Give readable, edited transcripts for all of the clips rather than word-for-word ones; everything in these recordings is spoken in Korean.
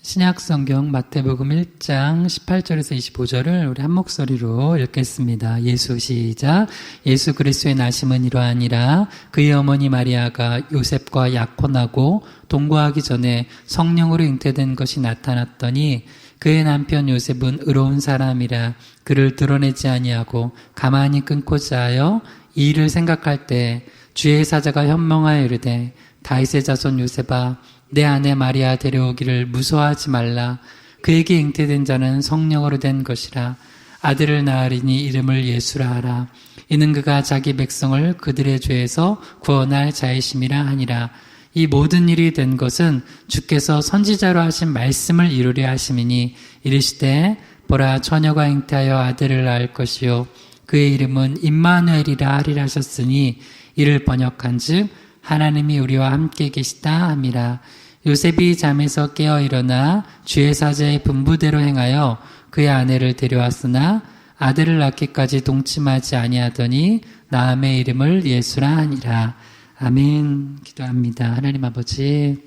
신약성경 마태복음 1장 18절에서 25절을 우리 한 목소리로 읽겠습니다. 예수 시작. 예수 그리스도의 나심은 이러하니라. 그의 어머니 마리아가 요셉과 약혼하고 동거하기 전에 성령으로 잉태된 것이 나타났더니 그의 남편 요셉은 의로운 사람이라 그를 드러내지 아니하고 가만히 끊고자 하여 이 일을 생각할 때 주의 사자가 현명하여 이르되 다윗의 자손 요셉아 내 아내 마리아 데려오기를 무서워하지 말라. 그에게 잉태된 자는 성령으로 된 것이라. 아들을 낳으리니 이름을 예수라 하라. 이는 그가 자기 백성을 그들의 죄에서 구원할 자이심이라 하니라. 이 모든 일이 된 것은 주께서 선지자로 하신 말씀을 이루려 하심이니 이르시되 보라 처녀가 잉태하여 아들을 낳을 것이요 그의 이름은 임마누엘이라 하리라 하셨으니 이를 번역한즉 하나님이 우리와 함께 계시다 함이라. 요셉이 잠에서 깨어 일어나 주의 사자의 분부대로 행하여 그의 아내를 데려왔으나 아들을 낳기까지 동침하지 아니하더니 나음의 이름을 예수라 하니라. 아멘. 기도합니다. 하나님 아버지,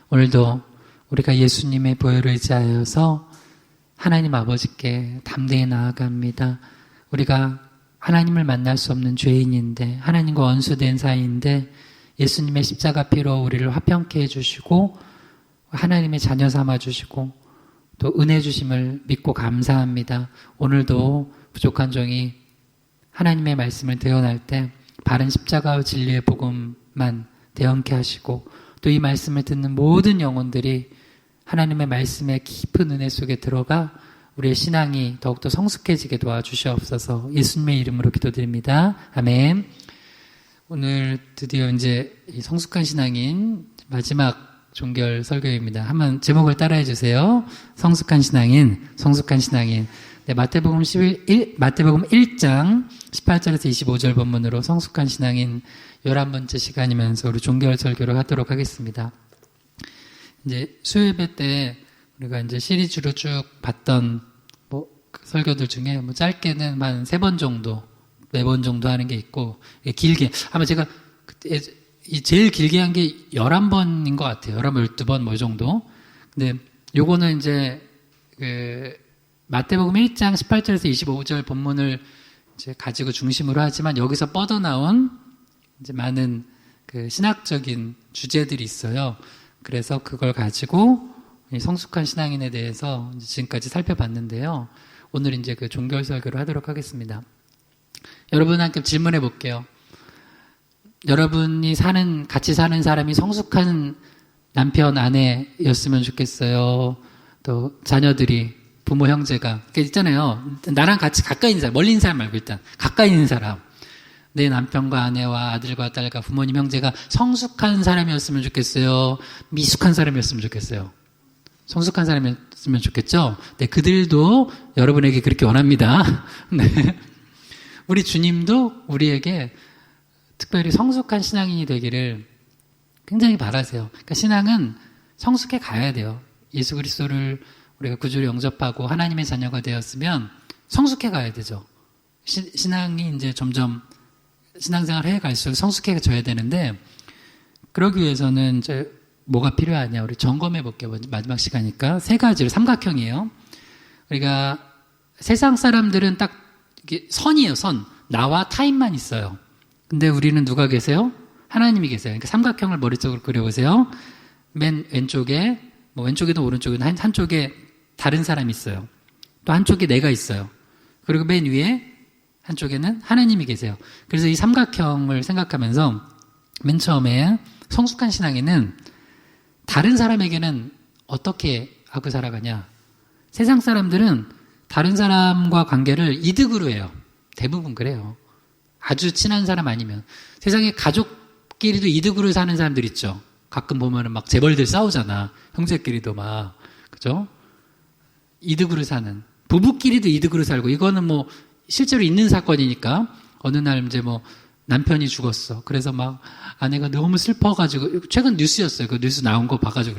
오늘도 우리가 예수님의 보혈을 의지하여서 하나님 아버지께 담대히 나아갑니다. 우리가 하나님을 만날 수 없는 죄인인데, 하나님과 원수된 사이인데 예수님의 십자가 피로 우리를 화평케 해주시고 하나님의 자녀 삼아주시고 또 은혜 주심을 믿고 감사합니다. 오늘도 부족한 종이 하나님의 말씀을 대언할 때 바른 십자가와 진리의 복음만 대언케 하시고 또 이 말씀을 듣는 모든 영혼들이 하나님의 말씀의 깊은 은혜 속에 들어가 우리의 신앙이 더욱더 성숙해지게 도와주시옵소서. 예수님의 이름으로 기도드립니다. 아멘. 오늘 드디어 이제 이 성숙한 신앙인 마지막 종결 설교입니다. 한번 제목을 따라해 주세요. 성숙한 신앙인. 네, 마태복음 1장 18절에서 25절 본문으로 성숙한 신앙인 11번째 시간이면서 우리 종결 설교를 하도록 하겠습니다. 이제 수요예배 때 우리가 이제 시리즈로 쭉 봤던 설교들 중에 짧게는 한 3번 정도, 4번 정도 하는 게 있고, 길게, 아마 제가 제일 길게 한 게 11번인 것 같아요. 11번, 12번 이 정도. 근데 요거는 이제 마태복음 1장 18절에서 25절 본문을 이제 가지고 중심으로 하지만 여기서 뻗어나온 이제 많은 신학적인 주제들이 있어요. 그래서 그걸 가지고 성숙한 신앙인에 대해서 지금까지 살펴봤는데요. 오늘 이제 종결 설교를 하도록 하겠습니다. 여러분한테 질문해 볼게요. 여러분이 같이 사는 사람이 성숙한 남편, 아내였으면 좋겠어요. 또 자녀들이, 부모, 형제가. 있잖아요. 나랑 같이 가까이 있는 사람, 멀리 있는 사람 말고 일단 가까이 있는 사람. 내 남편과 아내와 아들과 딸과 부모님, 형제가 성숙한 사람이었으면 좋겠어요. 미숙한 사람이었으면 좋겠어요. 성숙한 사람이었으면 좋겠죠? 네, 그들도 여러분에게 그렇게 원합니다. 네. 우리 주님도 우리에게 특별히 성숙한 신앙인이 되기를 굉장히 바라세요. 그러니까 신앙은 성숙해 가야 돼요. 예수 그리스도를 우리가 구주로 영접하고 하나님의 자녀가 되었으면 성숙해 가야 되죠. 신앙이 이제 점점 신앙생활을 해 갈수록 성숙해져야 되는데, 그러기 위해서는 이제 뭐가 필요하냐, 우리 점검해 볼게요. 마지막 시간이니까 3가지로, 삼각형이에요. 우리가 세상 사람들은 딱 이게 선이에요. 선. 나와 타인만 있어요. 근데 우리는 누가 계세요? 하나님이 계세요. 그러니까 삼각형을 머릿속으로 그려보세요. 맨 왼쪽에, 왼쪽에도 오른쪽에도 한쪽에 다른 사람이 있어요. 또 한쪽에 내가 있어요. 그리고 맨 위에 한쪽에는 하나님이 계세요. 그래서 이 삼각형을 생각하면서 맨 처음에 성숙한 신앙인은 다른 사람에게는 어떻게 하고 살아가냐. 세상 사람들은 다른 사람과 관계를 이득으로 해요. 대부분 그래요. 아주 친한 사람 아니면. 세상에 가족끼리도 이득으로 사는 사람들 있죠. 가끔 보면은 막 재벌들 싸우잖아. 형제끼리도 막. 그죠? 이득으로 사는. 부부끼리도 이득으로 살고, 이거는 실제로 있는 사건이니까, 어느 날 이제 남편이 죽었어. 그래서 막 아내가 너무 슬퍼가지고, 최근 뉴스였어요. 그 뉴스 나온 거 봐가지고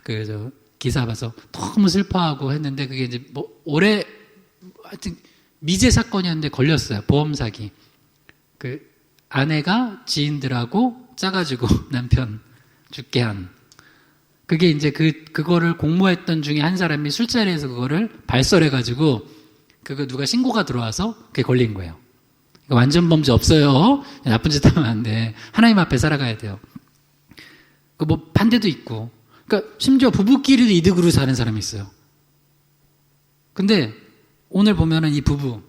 그래요. 기사 봐서 너무 슬퍼하고 했는데, 그게 이제 하여튼 미제 사건이었는데 걸렸어요. 보험 사기. 아내가 지인들하고 짜가지고 남편 죽게 한. 그게 이제 그거를 공모했던 중에 한 사람이 술자리에서 그거를 발설해가지고 그거 누가 신고가 들어와서 그게 걸린 거예요. 완전 범죄 없어요. 나쁜 짓 하면 안 돼. 하나님 앞에 살아가야 돼요. 뭐 반대도 있고. 그러니까 심지어 부부끼리도 이득으로 사는 사람이 있어요. 근데 오늘 보면은 이 부부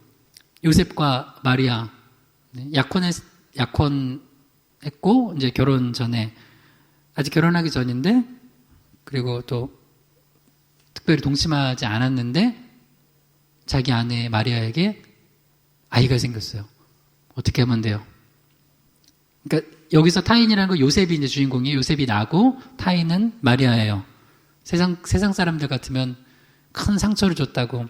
요셉과 마리아 약혼했고 이제 결혼 전에 아직 결혼하기 전인데 그리고 또 특별히 동침하지 않았는데 자기 아내 마리아에게 아이가 생겼어요. 어떻게 하면 돼요? 그러니까 여기서 타인이라는 건 요셉이 이제 주인공이에요. 요셉이 나고 타인은 마리아예요. 세상 사람들 같으면 큰 상처를 줬다고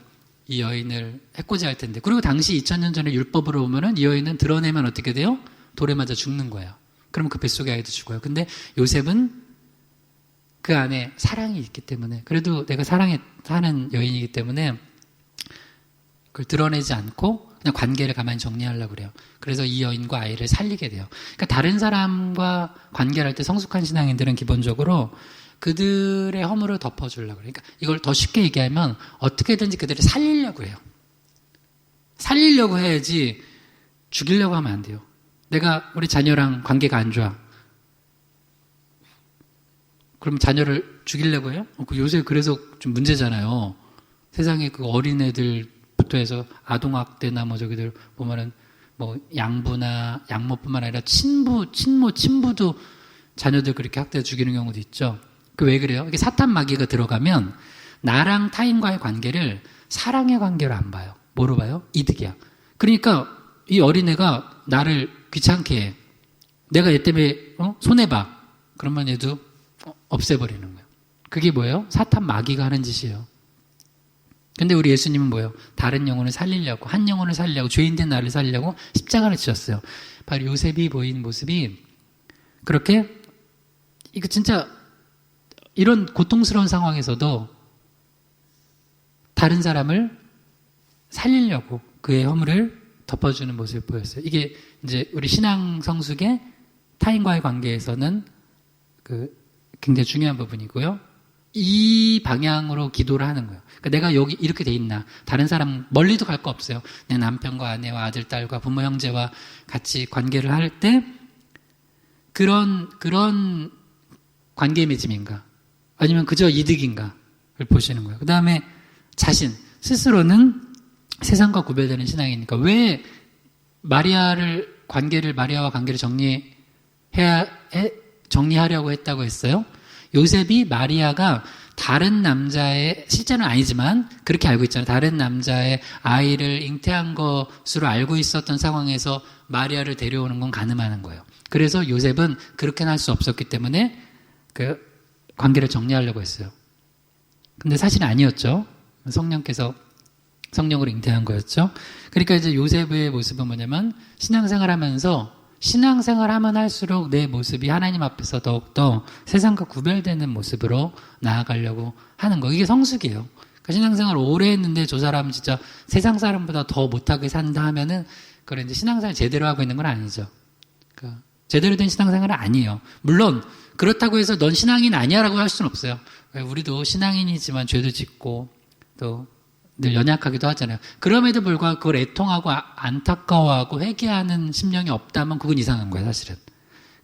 이 여인을 해코지할 텐데. 그리고 당시 2000년 전에 율법으로 보면은 이 여인은 드러내면 어떻게 돼요? 돌에 맞아 죽는 거예요. 그러면 그 뱃속의 아이도 죽어요. 근데 요셉은 그 안에 사랑이 있기 때문에, 그래도 내가 사랑하는 여인이기 때문에 그걸 드러내지 않고 그냥 관계를 가만히 정리하려고 그래요. 그래서 이 여인과 아이를 살리게 돼요. 그러니까 다른 사람과 관계를 할 때 성숙한 신앙인들은 기본적으로 그들의 허물을 덮어주려고 그래요. 그러니까 이걸 더 쉽게 얘기하면 어떻게든지 그들을 살리려고 해요. 살리려고 해야지 죽이려고 하면 안 돼요. 내가 우리 자녀랑 관계가 안 좋아. 그럼 자녀를 죽이려고 해요? 요새 그래서 좀 문제잖아요. 세상에 그 어린애들부터 해서 아동학대나 뭐 저기들 보면은 뭐 양부나 양모뿐만 아니라 친부도 자녀들 그렇게 학대해 죽이는 경우도 있죠. 그 왜 그래요? 이게 사탄 마귀가 들어가면 나랑 타인과의 관계를 사랑의 관계로 안 봐요. 뭐로 봐요? 이득이야. 그러니까 이 어린애가 나를 귀찮게 해. 내가 얘 때문에 손해봐. 그러면 얘도 없애버리는 거예요. 그게 뭐예요? 사탄 마귀가 하는 짓이에요. 근데 우리 예수님은 뭐예요? 다른 영혼을 살리려고, 한 영혼을 살리려고, 죄인된 나를 살리려고 십자가를 지셨어요. 바로 요셉이 보인 모습이 그렇게, 이거 진짜 이런 고통스러운 상황에서도 다른 사람을 살리려고 그의 허물을 덮어주는 모습을 보였어요. 이게 이제 우리 신앙 성숙의 타인과의 관계에서는 굉장히 중요한 부분이고요. 이 방향으로 기도를 하는 거예요. 그러니까 내가 여기 이렇게 돼 있나. 다른 사람 멀리도 갈 거 없어요. 내 남편과 아내와 아들, 딸과 부모, 형제와 같이 관계를 할 때 그런 관계 맺음인가? 아니면 그저 이득인가를 보시는 거예요. 그 다음에 자신, 스스로는 세상과 구별되는 신앙이니까 왜 마리아와 관계를 정리하려고 했다고 했어요? 요셉이 마리아가 다른 남자의, 실제는 아니지만 그렇게 알고 있잖아요. 다른 남자의 아이를 잉태한 것으로 알고 있었던 상황에서 마리아를 데려오는 건 가늠하는 거예요. 그래서 요셉은 그렇게는 할 수 없었기 때문에 그 관계를 정리하려고 했어요. 근데 사실은 아니었죠. 성령께서 성령으로 잉태한 거였죠. 그러니까 이제 요셉의 모습은 뭐냐면 신앙생활하면 할수록 내 모습이 하나님 앞에서 더욱더 세상과 구별되는 모습으로 나아가려고 하는 거. 이게 성숙이에요. 그러니까 신앙생활 오래 했는데 저 사람 진짜 세상 사람보다 더 못하게 산다 하면은 그래 이제 신앙생활 제대로 하고 있는 건 아니죠. 그러니까 제대로 된 신앙생활은 아니에요. 물론 그렇다고 해서 넌 신앙인 아니야라고 할 수는 없어요. 우리도 신앙인이지만 죄도 짓고 또 늘 연약하기도 하잖아요. 그럼에도 불구하고 그걸 애통하고 안타까워하고 회개하는 심령이 없다면 그건 이상한 거예요, 사실은.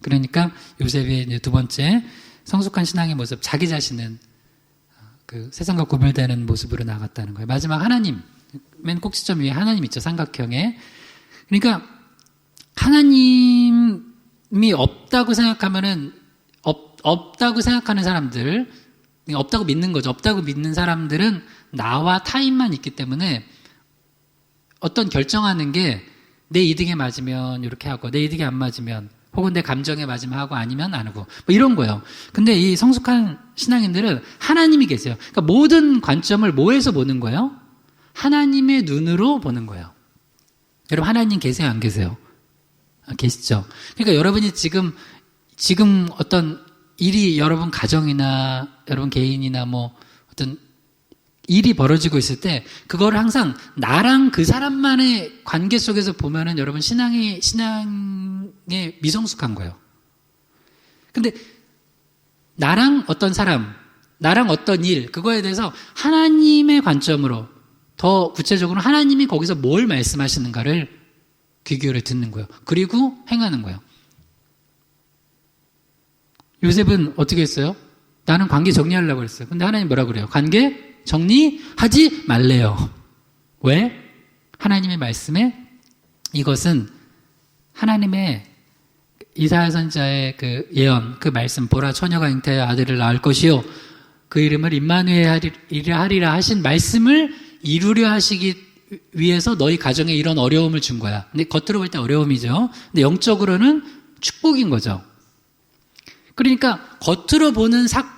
그러니까 요셉의 이제 두 번째 성숙한 신앙의 모습, 자기 자신은 그 세상과 구별되는 모습으로 나아갔다는 거예요. 마지막 하나님, 맨 꼭지점 위에 하나님 있죠, 삼각형에. 그러니까 하나님이 없다고 생각하면은 없다고 생각하는 사람들, 없다고 믿는 거죠. 없다고 믿는 사람들은 나와 타인만 있기 때문에 어떤 결정하는 게 내 이득에 맞으면 이렇게 하고 내 이득에 안 맞으면 혹은 내 감정에 맞으면 하고 아니면 안 하고 뭐 이런 거예요. 근데 이 성숙한 신앙인들은 하나님이 계세요. 그러니까 모든 관점을 뭐에서 보는 거예요? 하나님의 눈으로 보는 거예요. 여러분 하나님 계세요? 안 계세요? 계시죠? 그러니까 여러분이 지금 어떤 일이 여러분 가정이나 여러분 개인이나 뭐 어떤 일이 벌어지고 있을 때 그걸 항상 나랑 그 사람만의 관계 속에서 보면은 여러분 신앙에 미성숙한 거예요. 근데 나랑 어떤 사람, 나랑 어떤 일, 그거에 대해서 하나님의 관점으로 더 구체적으로 하나님이 거기서 뭘 말씀하시는가를 귀 기울여 듣는 거예요. 그리고 행하는 거예요. 요셉은 어떻게 했어요? 나는 관계 정리하려고 했어요. 근데 하나님 뭐라 그래요? 관계 정리하지 말래요. 왜? 하나님의 말씀에 이것은 하나님의 이사야 선지자의 그 예언, 그 말씀, 보라 처녀가 잉태하여 아들을 낳을 것이요 그 이름을 임마누엘이라 하리라 하신 말씀을 이루려 하시기 위해서 너희 가정에 이런 어려움을 준 거야. 근데 겉으로 볼 때 어려움이죠. 근데 영적으로는 축복인 거죠. 그러니까 겉으로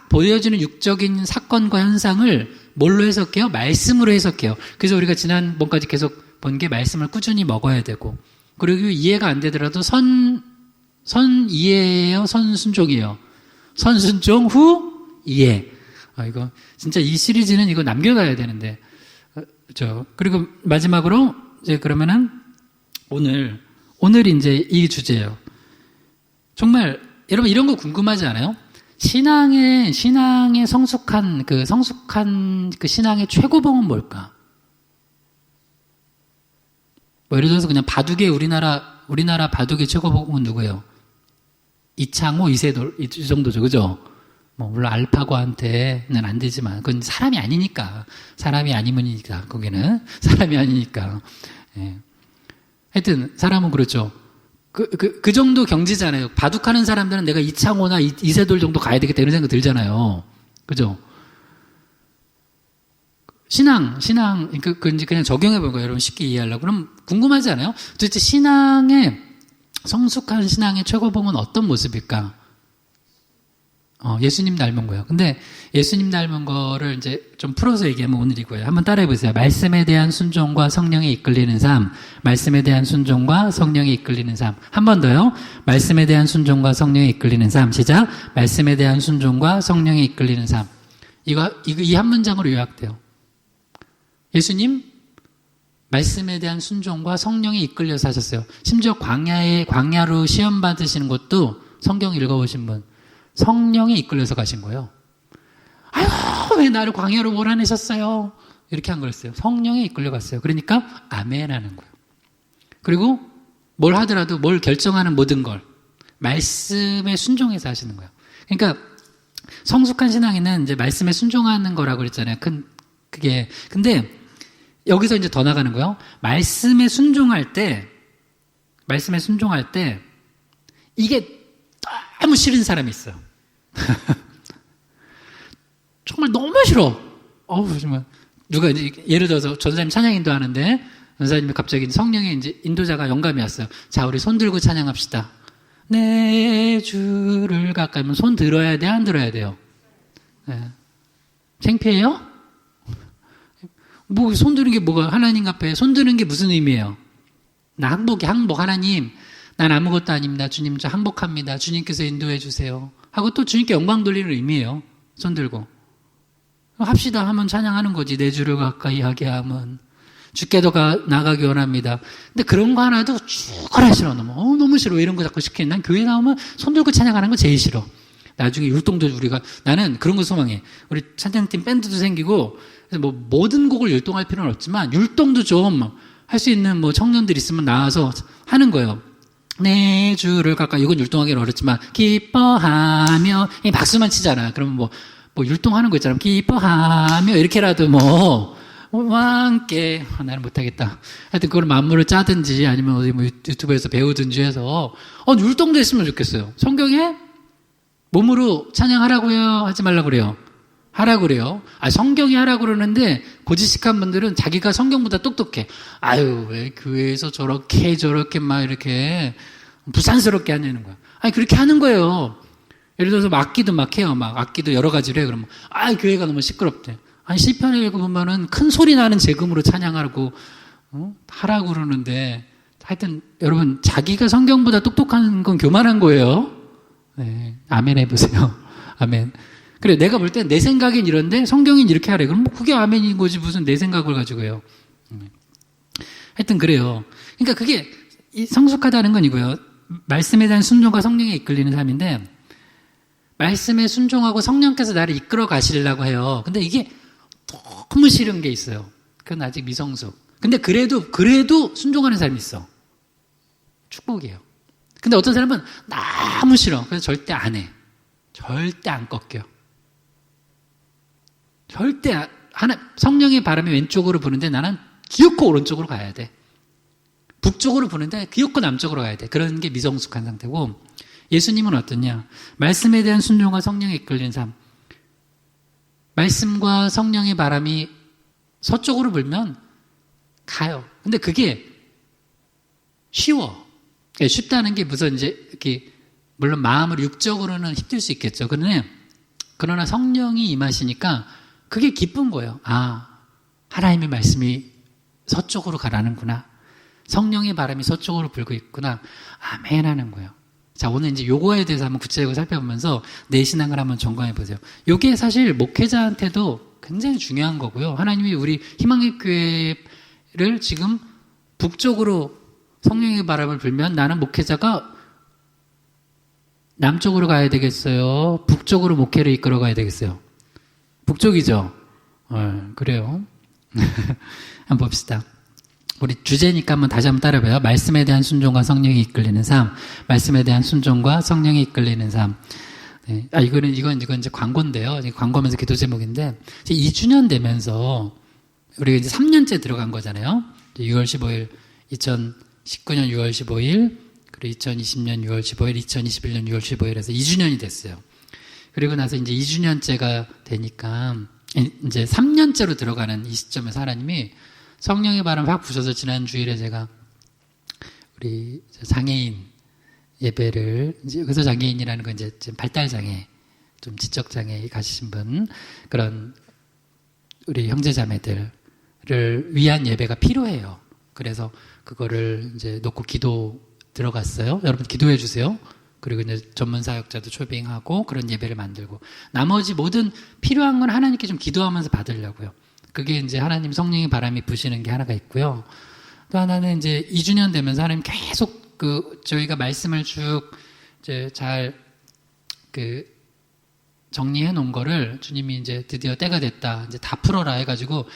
보여지는 육적인 사건과 현상을 뭘로 해석해요? 말씀으로 해석해요. 그래서 우리가 지난번까지 계속 본 게 말씀을 꾸준히 먹어야 되고, 그리고 이해가 안 되더라도 선 이해예요? 선 순종이에요? 선 순종 후 이해. 이거 진짜 이 시리즈는 이거 남겨놔야 되는데. 그리고 마지막으로 이제 그러면은 오늘 이제 이 주제예요. 정말 여러분 이런 거 궁금하지 않아요? 신앙의 성숙한 그 신앙의 최고봉은 뭘까? 뭐 예를 들어서 그냥 바둑의 우리나라 바둑의 최고봉은 누구예요? 이창호, 이세돌 이 정도죠, 그죠? 뭐 물론 알파고한테는 안 되지만 그건 사람이 아니니까. 사람이 아니면이니까 거기는 사람이 아니니까. 예. 하여튼 사람은 그렇죠. 그 정도 경지잖아요. 바둑하는 사람들은 내가 이창호나 이세돌 정도 가야 되겠다 이런 생각 들잖아요. 그죠? 신앙, 그냥 적용해 본 거예요. 여러분 쉽게 이해하려고. 그럼 궁금하지 않아요? 도대체 성숙한 신앙의 최고봉은 어떤 모습일까? 예수님 닮은 거예요. 근데 예수님 닮은 거를 이제 좀 풀어서 얘기하면 오늘 이거예요. 한번 따라해 보세요. 말씀에 대한 순종과 성령에 이끌리는 삶. 말씀에 대한 순종과 성령에 이끌리는 삶. 한 번 더요. 말씀에 대한 순종과 성령에 이끌리는 삶. 시작. 말씀에 대한 순종과 성령에 이끌리는 삶. 이 한 문장으로 요약돼요. 예수님 말씀에 대한 순종과 성령에 이끌려서 하셨어요. 심지어 광야로 시험 받으시는 것도 성경 읽어보신 분. 성령에 이끌려서 가신 거예요. 아유, 왜 나를 광야로 몰아내셨어요? 이렇게 한 거였어요. 성령에 이끌려 갔어요. 그러니까 아멘 하는 거예요. 그리고 뭘 하더라도 뭘 결정하는 모든 걸 말씀에 순종해서 하시는 거예요. 그러니까 성숙한 신앙에는 이제 말씀에 순종하는 거라고 그랬잖아요. 근데 여기서 이제 더 나가는 거예요. 말씀에 순종할 때 이게 너무 싫은 사람이 있어요. 정말 너무 싫어. 정말. 누가 이제 예를 들어서 전사님 찬양 인도하는데 전사님이 갑자기 성령의 이제 인도자가 영감이 왔어요. 자, 우리 손 들고 찬양합시다. 내 주를 가까이 하면 손 들어야 돼, 안 들어야 돼요? 네. 창피해요? 뭐 손 드는 게 뭐가 하나님 앞에 손 드는 게 무슨 의미예요? 나 항복 하나님. 난 아무것도 아닙니다. 주님 저 항복합니다. 주님께서 인도해 주세요. 하고 또 주님께 영광 돌리는 의미예요. 손 들고. 합시다 하면 찬양하는 거지. 내 주를 가까이 하게 하면 주께도 나가기 원합니다. 근데 그런 거 하나도 죽어라 싫어. 너무 싫어. 이런 거 자꾸 시키는. 난 교회 나오면 손 들고 찬양하는 거 제일 싫어. 나중에 율동도 나는 그런 거 소망해. 우리 찬양팀 밴드도 생기고 그래서 뭐 모든 곡을 율동할 필요는 없지만 율동도 좀 할 수 있는 뭐 청년들 있으면 나와서 하는 거예요. 내 주를 가까이. 이건 율동하기는 어렵지만 기뻐하며 이 박수만 치잖아. 그러면 뭐 율동하는 거 있잖아. 기뻐하며 이렇게라도 함께 나는 못하겠다. 하여튼 그걸 만물을 짜든지 아니면 어디 뭐 유튜브에서 배우든지 해서 율동도 했으면 좋겠어요. 성경에 몸으로 찬양하라고요? 하지 말라고 그래요? 하라고 그래요. 성경이 하라고 그러는데 고지식한 분들은 자기가 성경보다 똑똑해. 아유, 왜 교회에서 저렇게 막 이렇게 부산스럽게 하냐는 거야. 그렇게 하는 거예요. 예를 들어서 악기도 막 해요. 악기도 여러 가지로 해. 그러면 교회가 너무 시끄럽대. 시편을 읽어보면은 큰 소리 나는 재금으로 찬양하라고 하라고 그러는데 하여튼 여러분 자기가 성경보다 똑똑한 건 교만한 거예요. 네, 아멘 해보세요. 아멘. 그래, 내가 볼 땐 내 생각엔 이런데 성경인 이렇게 하래. 그럼 그게 아멘인 거지 무슨 내 생각을 가지고요. 하여튼 그래요. 그러니까 그게 성숙하다는 건 이거예요. 말씀에 대한 순종과 성령에 이끌리는 삶인데 말씀에 순종하고 성령께서 나를 이끌어 가시려고 해요. 근데 이게 너무 싫은 게 있어요. 그건 아직 미성숙. 근데 그래도 순종하는 사람이 있어. 축복이에요. 근데 어떤 사람은 너무 싫어. 그래서 절대 안 해. 절대 안 꺾여. 절대 성령의 바람이 왼쪽으로 부는데 나는 기어코 오른쪽으로 가야 돼. 북쪽으로 부는데 기어코 남쪽으로 가야 돼. 그런 게 미성숙한 상태고, 예수님은 어떠냐? 말씀에 대한 순종과 성령에 이끌린 삶. 말씀과 성령의 바람이 서쪽으로 불면 가요. 근데 그게 쉬워. 쉽다는 게 무슨 이제 이렇게 물론 마음으로 육적으로는 힘들 수 있겠죠. 그러나 성령이 임하시니까 그게 기쁜 거예요. 아, 하나님의 말씀이 서쪽으로 가라는구나. 성령의 바람이 서쪽으로 불고 있구나. 아멘 하는 거예요. 자, 오늘 이제 요거에 대해서 한번 구체적으로 살펴보면서 내 신앙을 한번 점검해 보세요. 요게 사실 목회자한테도 굉장히 중요한 거고요. 하나님이 우리 희망의 교회를 지금 북쪽으로 성령의 바람을 불면 나는 목회자가 남쪽으로 가야 되겠어요? 북쪽으로 목회를 이끌어 가야 되겠어요? 북쪽이죠? 그래요. 한번 봅시다. 우리 주제니까 다시 한번 따라봐요. 말씀에 대한 순종과 성령이 이끌리는 삶. 말씀에 대한 순종과 성령이 이끌리는 삶. 네. 이건 이제 광고인데요. 광고면서 기도 제목인데, 이제 2주년 되면서, 우리가 이제 3년째 들어간 거잖아요. 6월 15일, 2019년 6월 15일, 그리고 2020년 6월 15일, 2021년 6월 15일에서 2주년이 됐어요. 그리고 나서 이제 2주년째가 되니까, 이제 3년째로 들어가는 이 시점에서 하나님이 성령의 바람 확 부셔서 지난 주일에 제가 우리 장애인 예배를, 그래서 장애인이라는 건 이제 발달장애, 좀 지적장애 가지신 분, 그런 우리 형제자매들을 위한 예배가 필요해요. 그래서 그거를 이제 놓고 기도 들어갔어요. 여러분 기도해 주세요. 그리고 이제 전문 사역자도 초빙하고 그런 예배를 만들고, 나머지 모든 필요한 건 하나님께 좀 기도하면서 받으려고요. 그게 이제 하나님 성령의 바람이 부시는 게 하나가 있고요. 또 하나는 이제 2주년 되면서 하나님 계속 저희가 말씀을 쭉 이제 잘 정리해 놓은 거를 주님이 이제 드디어 때가 됐다. 이제 다 풀어라 해가지고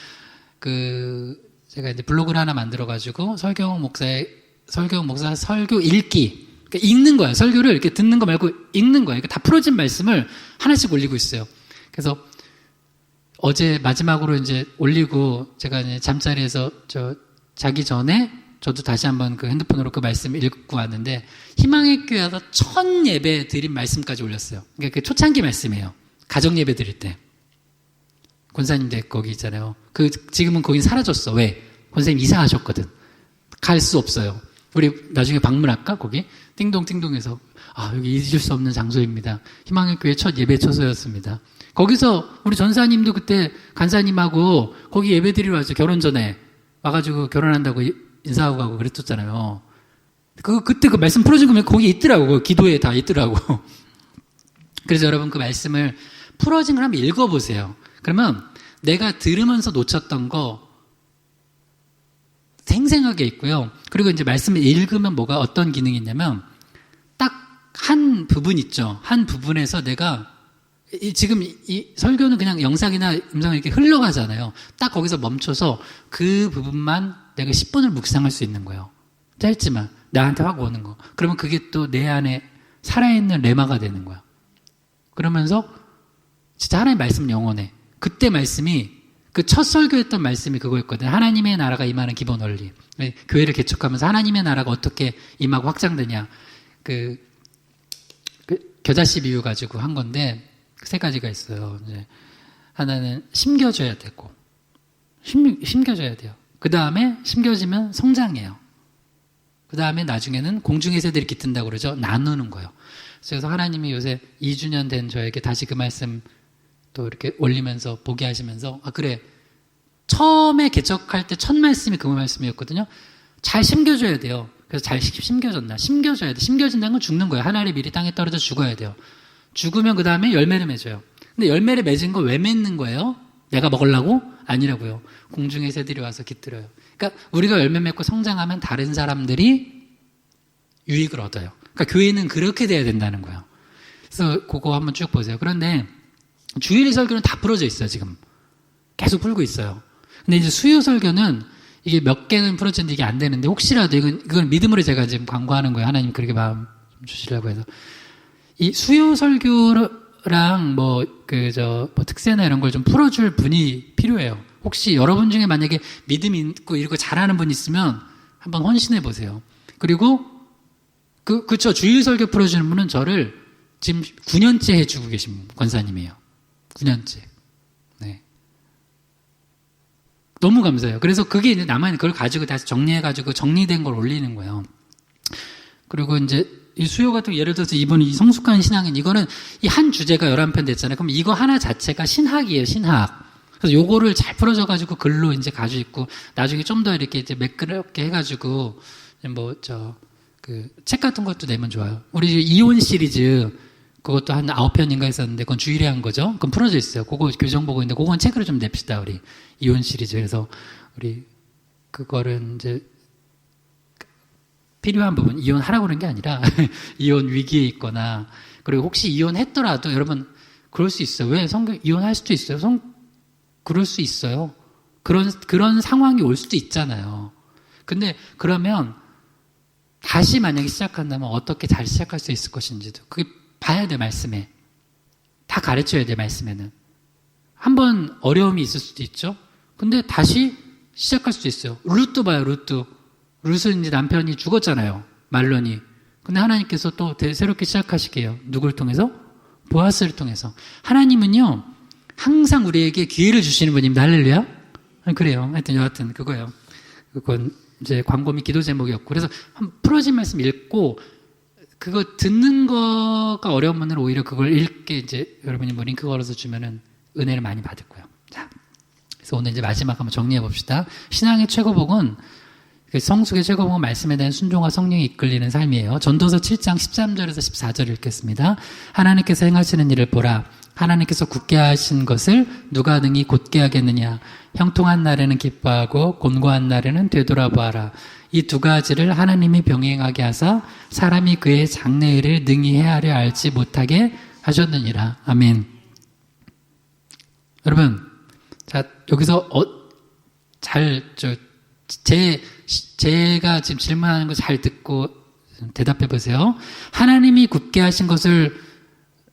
제가 이제 블로그를 하나 만들어가지고 설교 목사 설교 읽기. 그러니까 읽는 거예요. 설교를 이렇게 듣는 거 말고 읽는 거예요. 그러니까 다 풀어진 말씀을 하나씩 올리고 있어요. 그래서 어제 마지막으로 이제 올리고 제가 이제 잠자리에서 자기 전에 저도 다시 한번 그 핸드폰으로 그 말씀 읽고 왔는데, 희망의 교회에서 첫 예배 드린 말씀까지 올렸어요. 그러니까 그 초창기 말씀이에요. 가정 예배 드릴 때. 권사님들 거기 있잖아요. 지금은 거긴 사라졌어. 왜? 권사님 이사하셨거든. 갈 수 없어요. 우리 나중에 방문할까? 거기? 띵동띵동해서, 여기 잊을 수 없는 장소입니다. 희망의 교회 첫 예배 처소였습니다. 거기서 우리 전사님도 그때 간사님하고 거기 예배 드리러 왔죠. 결혼 전에 와가지고 결혼한다고 인사하고 가고 그랬었잖아요. 그때 그 말씀 풀어준 거면 거기 있더라고. 기도에 다 있더라고. 그래서 여러분 그 말씀을 풀어진 걸 한번 읽어보세요. 그러면 내가 들으면서 놓쳤던 거 생생하게 있고요. 그리고 이제 말씀을 읽으면 어떤 기능이 있냐면, 딱 한 부분 있죠. 한 부분에서 내가 지금 이 설교는 그냥 영상이나 음성이 이렇게 흘러가잖아요. 딱 거기서 멈춰서 그 부분만 내가 10분을 묵상할 수 있는 거예요. 짧지만 나한테 확 오는 거. 그러면 그게 또 내 안에 살아있는 레마가 되는 거야. 그러면서 진짜 하나님의 말씀 영원해. 그때 말씀이 그 첫 설교했던 말씀이 그거였거든요. 하나님의 나라가 임하는 기본 원리. 교회를 개척하면서 하나님의 나라가 어떻게 임하고 확장되냐. 겨자씨 비유 가지고 한 건데, 세 가지가 있어요. 이제 하나는 심겨져야 되고, 심겨져야 돼요. 그 다음에 심겨지면 성장해요. 그 다음에 나중에는 공중의 새들이 깃든다고 그러죠. 나누는 거예요. 그래서 하나님이 요새 2주년 된 저에게 다시 그 말씀 또 이렇게 올리면서 보게 하시면서, 그래, 처음에 개척할 때 첫 말씀이 그 말씀이었거든요. 잘 심겨줘야 돼요. 그래서 잘 심겨졌나? 심겨줘야 돼. 심겨진다는 건 죽는 거예요. 하늘의 밀이 땅에 떨어져 죽어야 돼요. 죽으면 그 다음에 열매를 맺어요. 근데 열매를 맺은 거 왜 맺는 거예요? 내가 먹으려고? 아니라고요. 공중의 새들이 와서 깃들어요. 그러니까 우리가 열매 맺고 성장하면 다른 사람들이 유익을 얻어요. 그러니까 교회는 그렇게 돼야 된다는 거예요. 그래서 그거 한번 쭉 보세요. 그런데 주일 설교는 다 풀어져 있어요, 지금. 계속 풀고 있어요. 근데 이제 수요 설교는 이게 몇 개는 풀어졌는데 이게 안 되는데 혹시라도 이건 믿음으로 제가 지금 광고하는 거예요. 하나님 그렇게 마음 주시려고 해서. 이 수요 설교랑 뭐 특세나 이런 걸 좀 풀어줄 분이 필요해요. 혹시 여러분 중에 만약에 믿음이 있고 이런 거 잘하는 분 있으면 한번 헌신해 보세요. 그리고 그쵸. 주일 설교 풀어주는 분은 저를 지금 9년째 해주고 계신 권사님이에요. 9년째. 네. 너무 감사해요. 그래서 그게 이제 남아있는 그걸 가지고 다시 정리해가지고 정리된 걸 올리는 거예요. 그리고 이제 이 수요 같은 예를 들어서 이번 이 성숙한 신앙은 이거는 이 한 주제가 11편 됐잖아요. 그럼 이거 하나 자체가 신학이에요, 신학. 그래서 요거를 잘 풀어줘가지고 글로 이제 가지고 있고 나중에 좀 더 이렇게 이제 매끄럽게 해가지고 책 같은 것도 내면 좋아요. 우리 이혼 시리즈 그것도 한 9편인가 했었는데 그건 주일에 한 거죠. 그건 풀어져 있어요. 그거 교정 보고 있는데 그건 책으로 좀 냅시다, 우리. 이혼 시리즈. 그래서 우리 그거를 이제 필요한 부분, 이혼하라고 그런 게 아니라 이혼 위기에 있거나 그리고 혹시 이혼했더라도 여러분 그럴 수 있어요. 왜? 이혼할 수도 있어요. 그럴 수 있어요. 그런 상황이 올 수도 있잖아요. 근데 그러면 다시 만약에 시작한다면 어떻게 잘 시작할 수 있을 것인지도 그게 봐야 돼, 말씀에. 다 가르쳐야 돼, 말씀에는. 한번 어려움이 있을 수도 있죠. 근데 다시 시작할 수도 있어요. 룻도 봐요, 룻도. 룻은 이제 남편이 죽었잖아요. 말론이. 근데 하나님께서 또 새롭게 시작하시게요. 누굴 통해서? 보아스를 통해서. 하나님은요, 항상 우리에게 기회를 주시는 분입니다. 할렐루야? 그래요. 하여튼 여하튼 그거예요. 그건 이제 광고 및 기도 제목이었고. 그래서 한 풀어진 말씀 읽고, 그거 듣는 거가 어려우면 오히려 그걸 읽게 이제 여러분이 뭐 링크 걸어서 주면은 은혜를 많이 받을 거예요. 자. 그래서 오늘 이제 마지막 한번 정리해 봅시다. 신앙의 최고복은 성숙의 최고복은 말씀에 대한 순종과 성령이 이끌리는 삶이에요. 전도서 7장 13절에서 14절 읽겠습니다. 하나님께서 행하시는 일을 보라. 하나님께서 굳게 하신 것을 누가 능히 곧게 하겠느냐. 형통한 날에는 기뻐하고 곤고한 날에는 되돌아보아라. 이 두 가지를 하나님이 병행하게 하사 사람이 그의 장래일을 능히 헤아려 알지 못하게 하셨느니라. 아멘. 여러분, 자, 여기서 제가 지금 질문하는 거 잘 듣고 대답해 보세요. 하나님이 굳게 하신 것을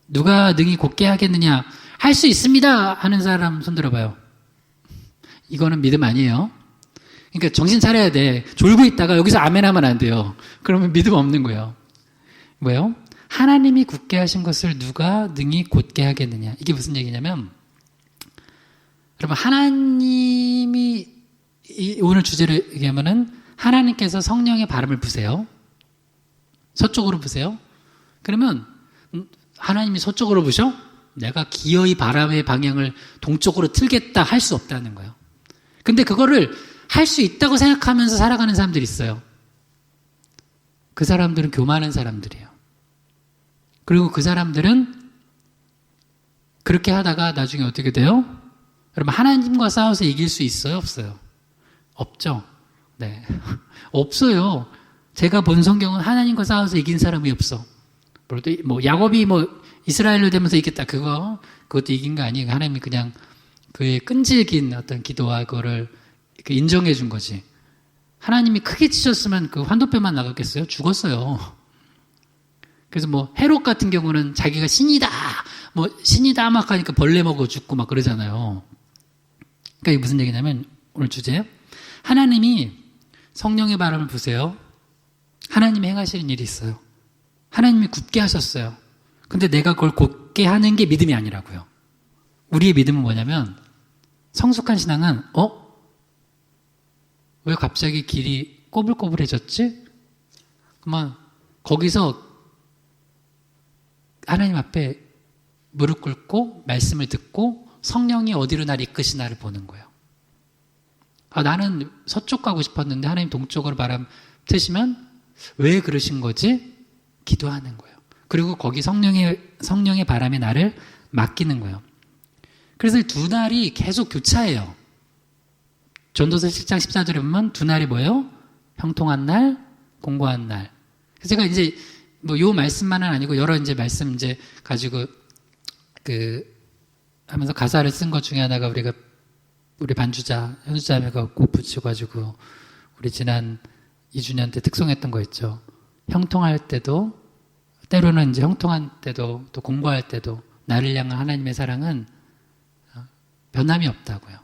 누가 능히 곧게 하겠느냐? 할 수 있습니다! 하는 사람 손 들어봐요. 이거는 믿음 아니에요. 그러니까 정신 차려야 돼. 졸고 있다가 여기서 아멘 하면 안 돼요. 그러면 믿음 없는 거예요. 뭐예요? 하나님이 굳게 하신 것을 누가 능히 곧게 하겠느냐? 이게 무슨 얘기냐면, 여러분, 하나님이, 오늘 주제를 얘기하면은, 하나님께서 성령의 바람을 부세요. 서쪽으로 부세요. 그러면, 하나님이 서쪽으로 부셔? 내가 기어이 바람의 방향을 동쪽으로 틀겠다 할 수 없다는 거예요. 근데 그거를 할 수 있다고 생각하면서 살아가는 사람들이 있어요. 그 사람들은 교만한 사람들이에요. 그리고 그 사람들은 그렇게 하다가 나중에 어떻게 돼요? 여러분, 하나님과 싸워서 이길 수 있어요? 없어요? 없죠? 네. 없어요. 제가 본 성경은 하나님과 싸워서 이긴 사람이 없어. 뭐 야곱이 뭐 이스라엘로 되면서 이겼다. 그것도 이긴 거 아니에요. 하나님이 그냥 그의 끈질긴 어떤 기도와 그거를 인정해 준 거지. 하나님이 크게 치셨으면 그 환도뼈만 나갔겠어요? 죽었어요. 그래서 뭐 헤롯 같은 경우는 자기가 신이다 막 하니까 벌레 먹어 죽고 막 그러잖아요. 그러니까 이게 무슨 얘기냐면 오늘 주제, 하나님이 성령의 바람을 부세요. 하나님이 행하시는 일이 있어요. 하나님이 굳게 하셨어요. 근데 내가 그걸 곧게 하는 게 믿음이 아니라고요. 우리의 믿음은 뭐냐면, 성숙한 신앙은 왜 갑자기 길이 꼬불꼬불해졌지? 그만 거기서 하나님 앞에 무릎 꿇고 말씀을 듣고 성령이 어디로 날 이끄시나를 보는 거예요. 나는 서쪽 가고 싶었는데 하나님 동쪽으로 바람 트시면 왜 그러신 거지? 기도하는 거예요. 그리고 거기 성령의 바람에 나를 맡기는 거예요. 그래서 두 날이 계속 교차해요. 전도서 7장 14절에 보면 두 날이 뭐예요? 형통한 날, 공고한 날. 그래서 제가 이제 뭐 요 말씀만은 아니고 여러 이제 말씀 이제 가지고 하면서 가사를 쓴 것 중에 하나가 우리 반주자 현수자매가 곡 붙여가지고 우리 지난 2주년 때 특송했던 거 있죠. 형통할 때도 때로는 이제 형통한 때도 또 공부할 때도 나를 향한 하나님의 사랑은 변함이 없다고요.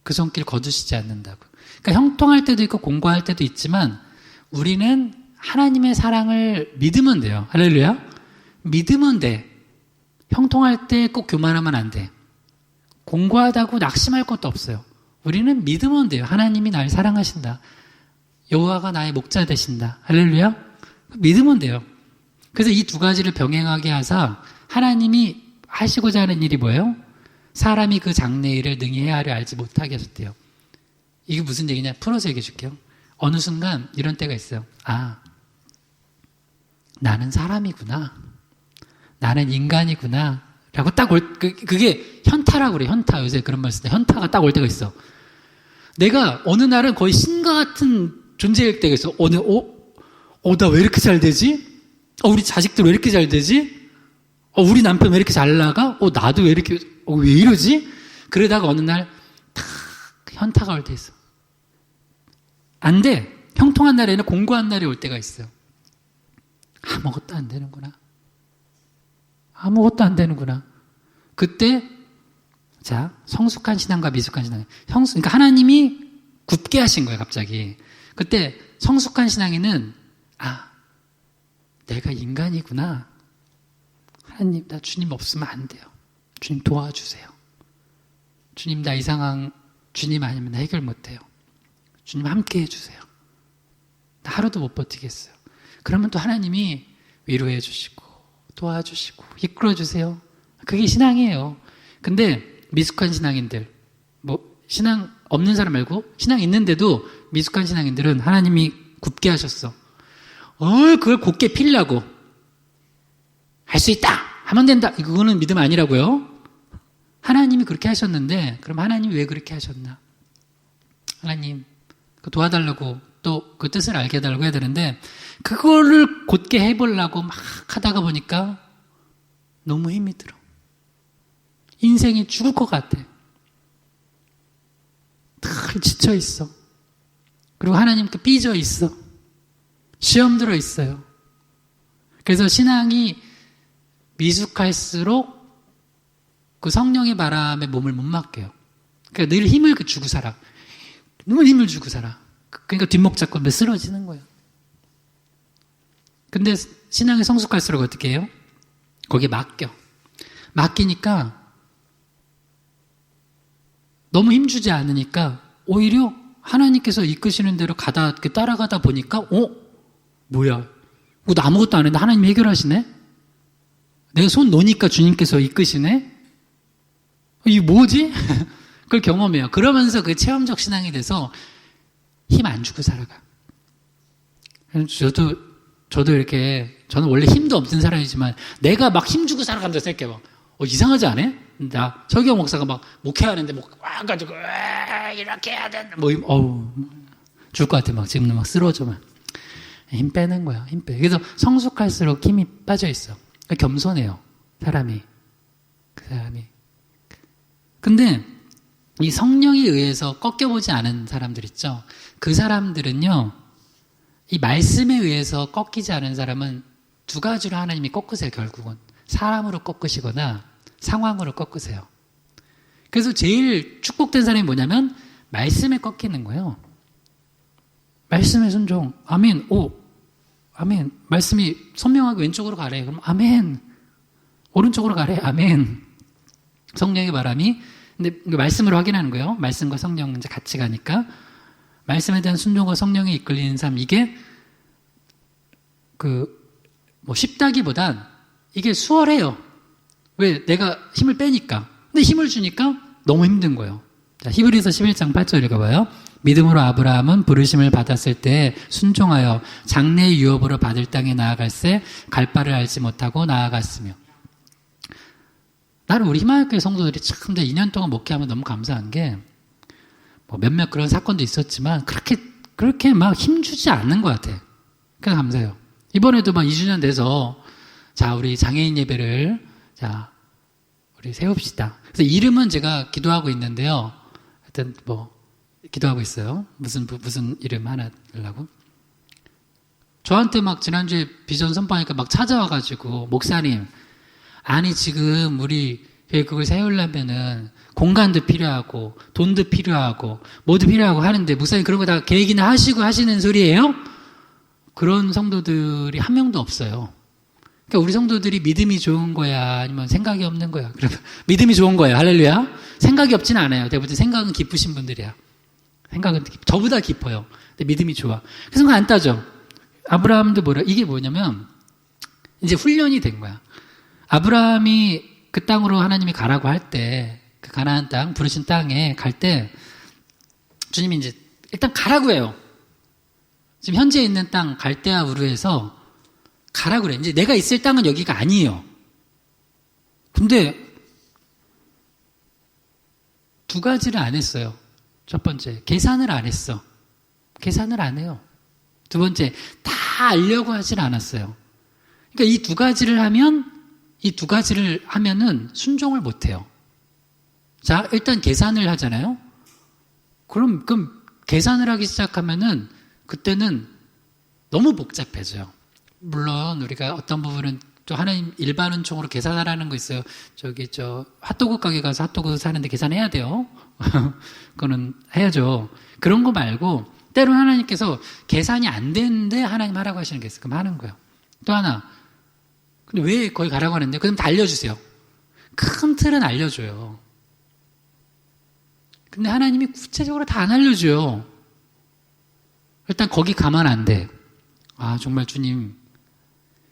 그 손길 거두시지 않는다고. 그러니까 형통할 때도 있고 공부할 때도 있지만 우리는 하나님의 사랑을 믿으면 돼요. 할렐루야. 믿으면 돼. 형통할 때 꼭 교만하면 안 돼. 공고하다고 낙심할 것도 없어요. 우리는 믿으면 돼요. 하나님이 날 사랑하신다. 여호와가 나의 목자 되신다. 할렐루야. 믿으면 돼요. 그래서 이 두 가지를 병행하게 하사 하나님이 하시고자 하는 일이 뭐예요? 사람이 그 장래일을 능히 헤아려 알지 못하게 하셨대요. 이게 무슨 얘기냐? 풀어서 얘기해 줄게요. 어느 순간 이런 때가 있어요. 아, 나는 사람이구나. 나는 인간이구나. 라고 딱 그게 현타라고 그래. 현타. 요새 그런 말 쓰는데 현타가 딱 올 때가 있어. 내가 어느 날은 거의 신과 같은 존재일 때가 있어. 나 왜 이렇게 잘 되지? 우리 자식들 왜 이렇게 잘 되지? 우리 남편 왜 이렇게 잘 나가? 나도 왜 이렇게, 왜 이러지? 그러다가 어느 날, 탁, 현타가 올 때 있어. 안 돼. 형통한 날에는 공고한 날이 올 때가 있어요. 아무것도 안 되는구나. 아무것도 안 되는구나. 그때, 자, 성숙한 신앙과 미숙한 신앙. 그러니까 하나님이 굽게 하신 거예요, 갑자기. 그때 성숙한 신앙인은, 내가 인간이구나. 하나님, 나 주님 없으면 안 돼요. 주님 도와주세요. 주님, 나 이 상황, 주님 아니면 나 해결 못 해요. 주님 함께 해주세요. 나 하루도 못 버티겠어요. 그러면 또 하나님이 위로해 주시고, 도와주시고, 이끌어 주세요. 그게 신앙이에요. 근데 미숙한 신앙인들, 신앙 없는 사람 말고, 신앙 있는데도 미숙한 신앙인들은 하나님이 굽게 하셨어. 그걸 곧게 피려고. 할 수 있다! 하면 된다! 이거는 믿음 아니라고요. 하나님이 그렇게 하셨는데, 그럼 하나님이 왜 그렇게 하셨나? 하나님, 도와달라고, 또 그 뜻을 알게 해달라고 해야 되는데, 그거를 곧게 해보려고 막 하다가 보니까 너무 힘이 들어. 인생이 죽을 것 같아. 늘 지쳐있어. 그리고 하나님께 삐져 있어. 시험 들어 있어요. 그래서 신앙이 미숙할수록 그 성령의 바람에 몸을 못 맡겨요. 그러니까 늘 힘을 주고 살아. 늘 힘을 주고 살아. 그러니까 뒷목 잡고 쓰러지는 거예요. 근데 신앙이 성숙할수록 어떻게 해요? 거기에 맡겨. 맡기니까 너무 힘주지 않으니까 오히려 하나님께서 이끄시는 대로 따라가다 보니까 뭐야? 나 아무것도 안 했는데 하나님이 해결하시네? 내가 손 놓으니까 주님께서 이끄시네? 이게 뭐지? 그걸 경험해요. 그러면서 그 체험적 신앙이 돼서 힘 안 주고 살아가. 저도 이렇게, 저는 원래 힘도 없는 사람이지만 내가 막 힘 주고 살아간다 생각해봐. 이상하지 않아? 나 설경 목사가 막 목회하는데 와가지고 이렇게 해야 된다. 죽을 것 같아. 지금도 막 쓰러져. 힘 빼는 거야. 힘 빼. 그래서 성숙할수록 힘이 빠져 있어. 그러니까 겸손해요. 사람이. 그 사람이. 근데 이 성령에 의해서 꺾여보지 않은 사람들 있죠. 그 사람들은요. 이 말씀에 의해서 꺾이지 않은 사람은 두 가지로 하나님이 꺾으세요. 결국은. 사람으로 꺾으시거나 상황으로 꺾으세요. 그래서 제일 축복된 사람이 뭐냐면 말씀에 꺾이는 거예요. 말씀의 순종. 아멘. 아멘. 말씀이 선명하게 왼쪽으로 가래. 그럼 아멘. 오른쪽으로 가래. 아멘. 성령의 바람이. 근데 말씀으로 확인하는 거예요. 말씀과 성령 이제 같이 가니까. 말씀에 대한 순종과 성령에 이끌리는 삶. 이게 쉽다기보단 이게 수월해요. 왜? 내가 힘을 빼니까. 근데 힘을 주니까 너무 힘든 거예요. 자, 히브리서 11장 8절 읽어봐요. 믿음으로 아브라함은 부르심을 받았을 때 순종하여 장래의 유업으로 받을 땅에 나아갈새 갈 바를 알지 못하고 나아갔으며. 나는 우리 희망교회 성도들이 참 2년 동안 목회하면 너무 감사한 게 몇몇 그런 사건도 있었지만 그렇게 막 힘주지 않는 것 같아. 그래서 감사해요. 이번에도 막 2주년 돼서 자, 우리 장애인 예배를 자, 우리 세웁시다. 그래서 이름은 제가 기도하고 있는데요. 하여튼 뭐 기도하고 있어요. 무슨 이름 하나 하려고. 저한테 막 지난주에 비전 선포하니까 막 찾아와가지고 목사님, 아니 지금 우리 그걸 세우려면은 공간도 필요하고 돈도 필요하고 뭐도 필요하고 하는데 목사님 그런 거 다 계획이나 하시고 하시는 소리예요? 그런 성도들이 한 명도 없어요. 그러니까 우리 성도들이 믿음이 좋은 거야 아니면 생각이 없는 거야? 그러면 믿음이 좋은 거예요. 할렐루야. 생각이 없지는 않아요. 대부분 생각은 깊으신 분들이야. 생각은 저보다 깊어요. 근데 믿음이 좋아. 그래서 그거 안 따져. 아브라함도 이게 뭐냐면 이제 훈련이 된 거야. 아브라함이 그 땅으로 하나님이 가라고 할 때, 그 가나안 땅, 부르신 땅에 갈 때, 주님이 이제 일단 가라고 해요. 지금 현재 있는 땅 갈대아 우르에서 가라고 그래. 이제 내가 있을 땅은 여기가 아니에요. 근데 두 가지를 안 했어요. 첫 번째, 계산을 안 했어. 계산을 안 해요. 두 번째, 다 알려고 하질 않았어요. 그러니까 이 두 가지를 하면은 순종을 못 해요. 자, 일단 계산을 하잖아요. 그럼 계산을 하기 시작하면은 그때는 너무 복잡해져요. 물론 우리가 어떤 부분은 또 하나님 일반은총으로 계산하라는 거 있어요. 핫도그 가게 가서 핫도그 사는데 계산해야 돼요. 그거는 해야죠. 그런 거 말고 때로는 하나님께서 계산이 안 되는데 하나님 하라고 하시는 게 있어요. 그럼 하는 거예요. 또 하나. 근데 왜 거기 가라고 하는데? 그럼 다 알려주세요. 큰 틀은 알려줘요. 근데 하나님이 구체적으로 다 안 알려줘요. 일단 거기 가면 안 돼. 아, 정말 주님.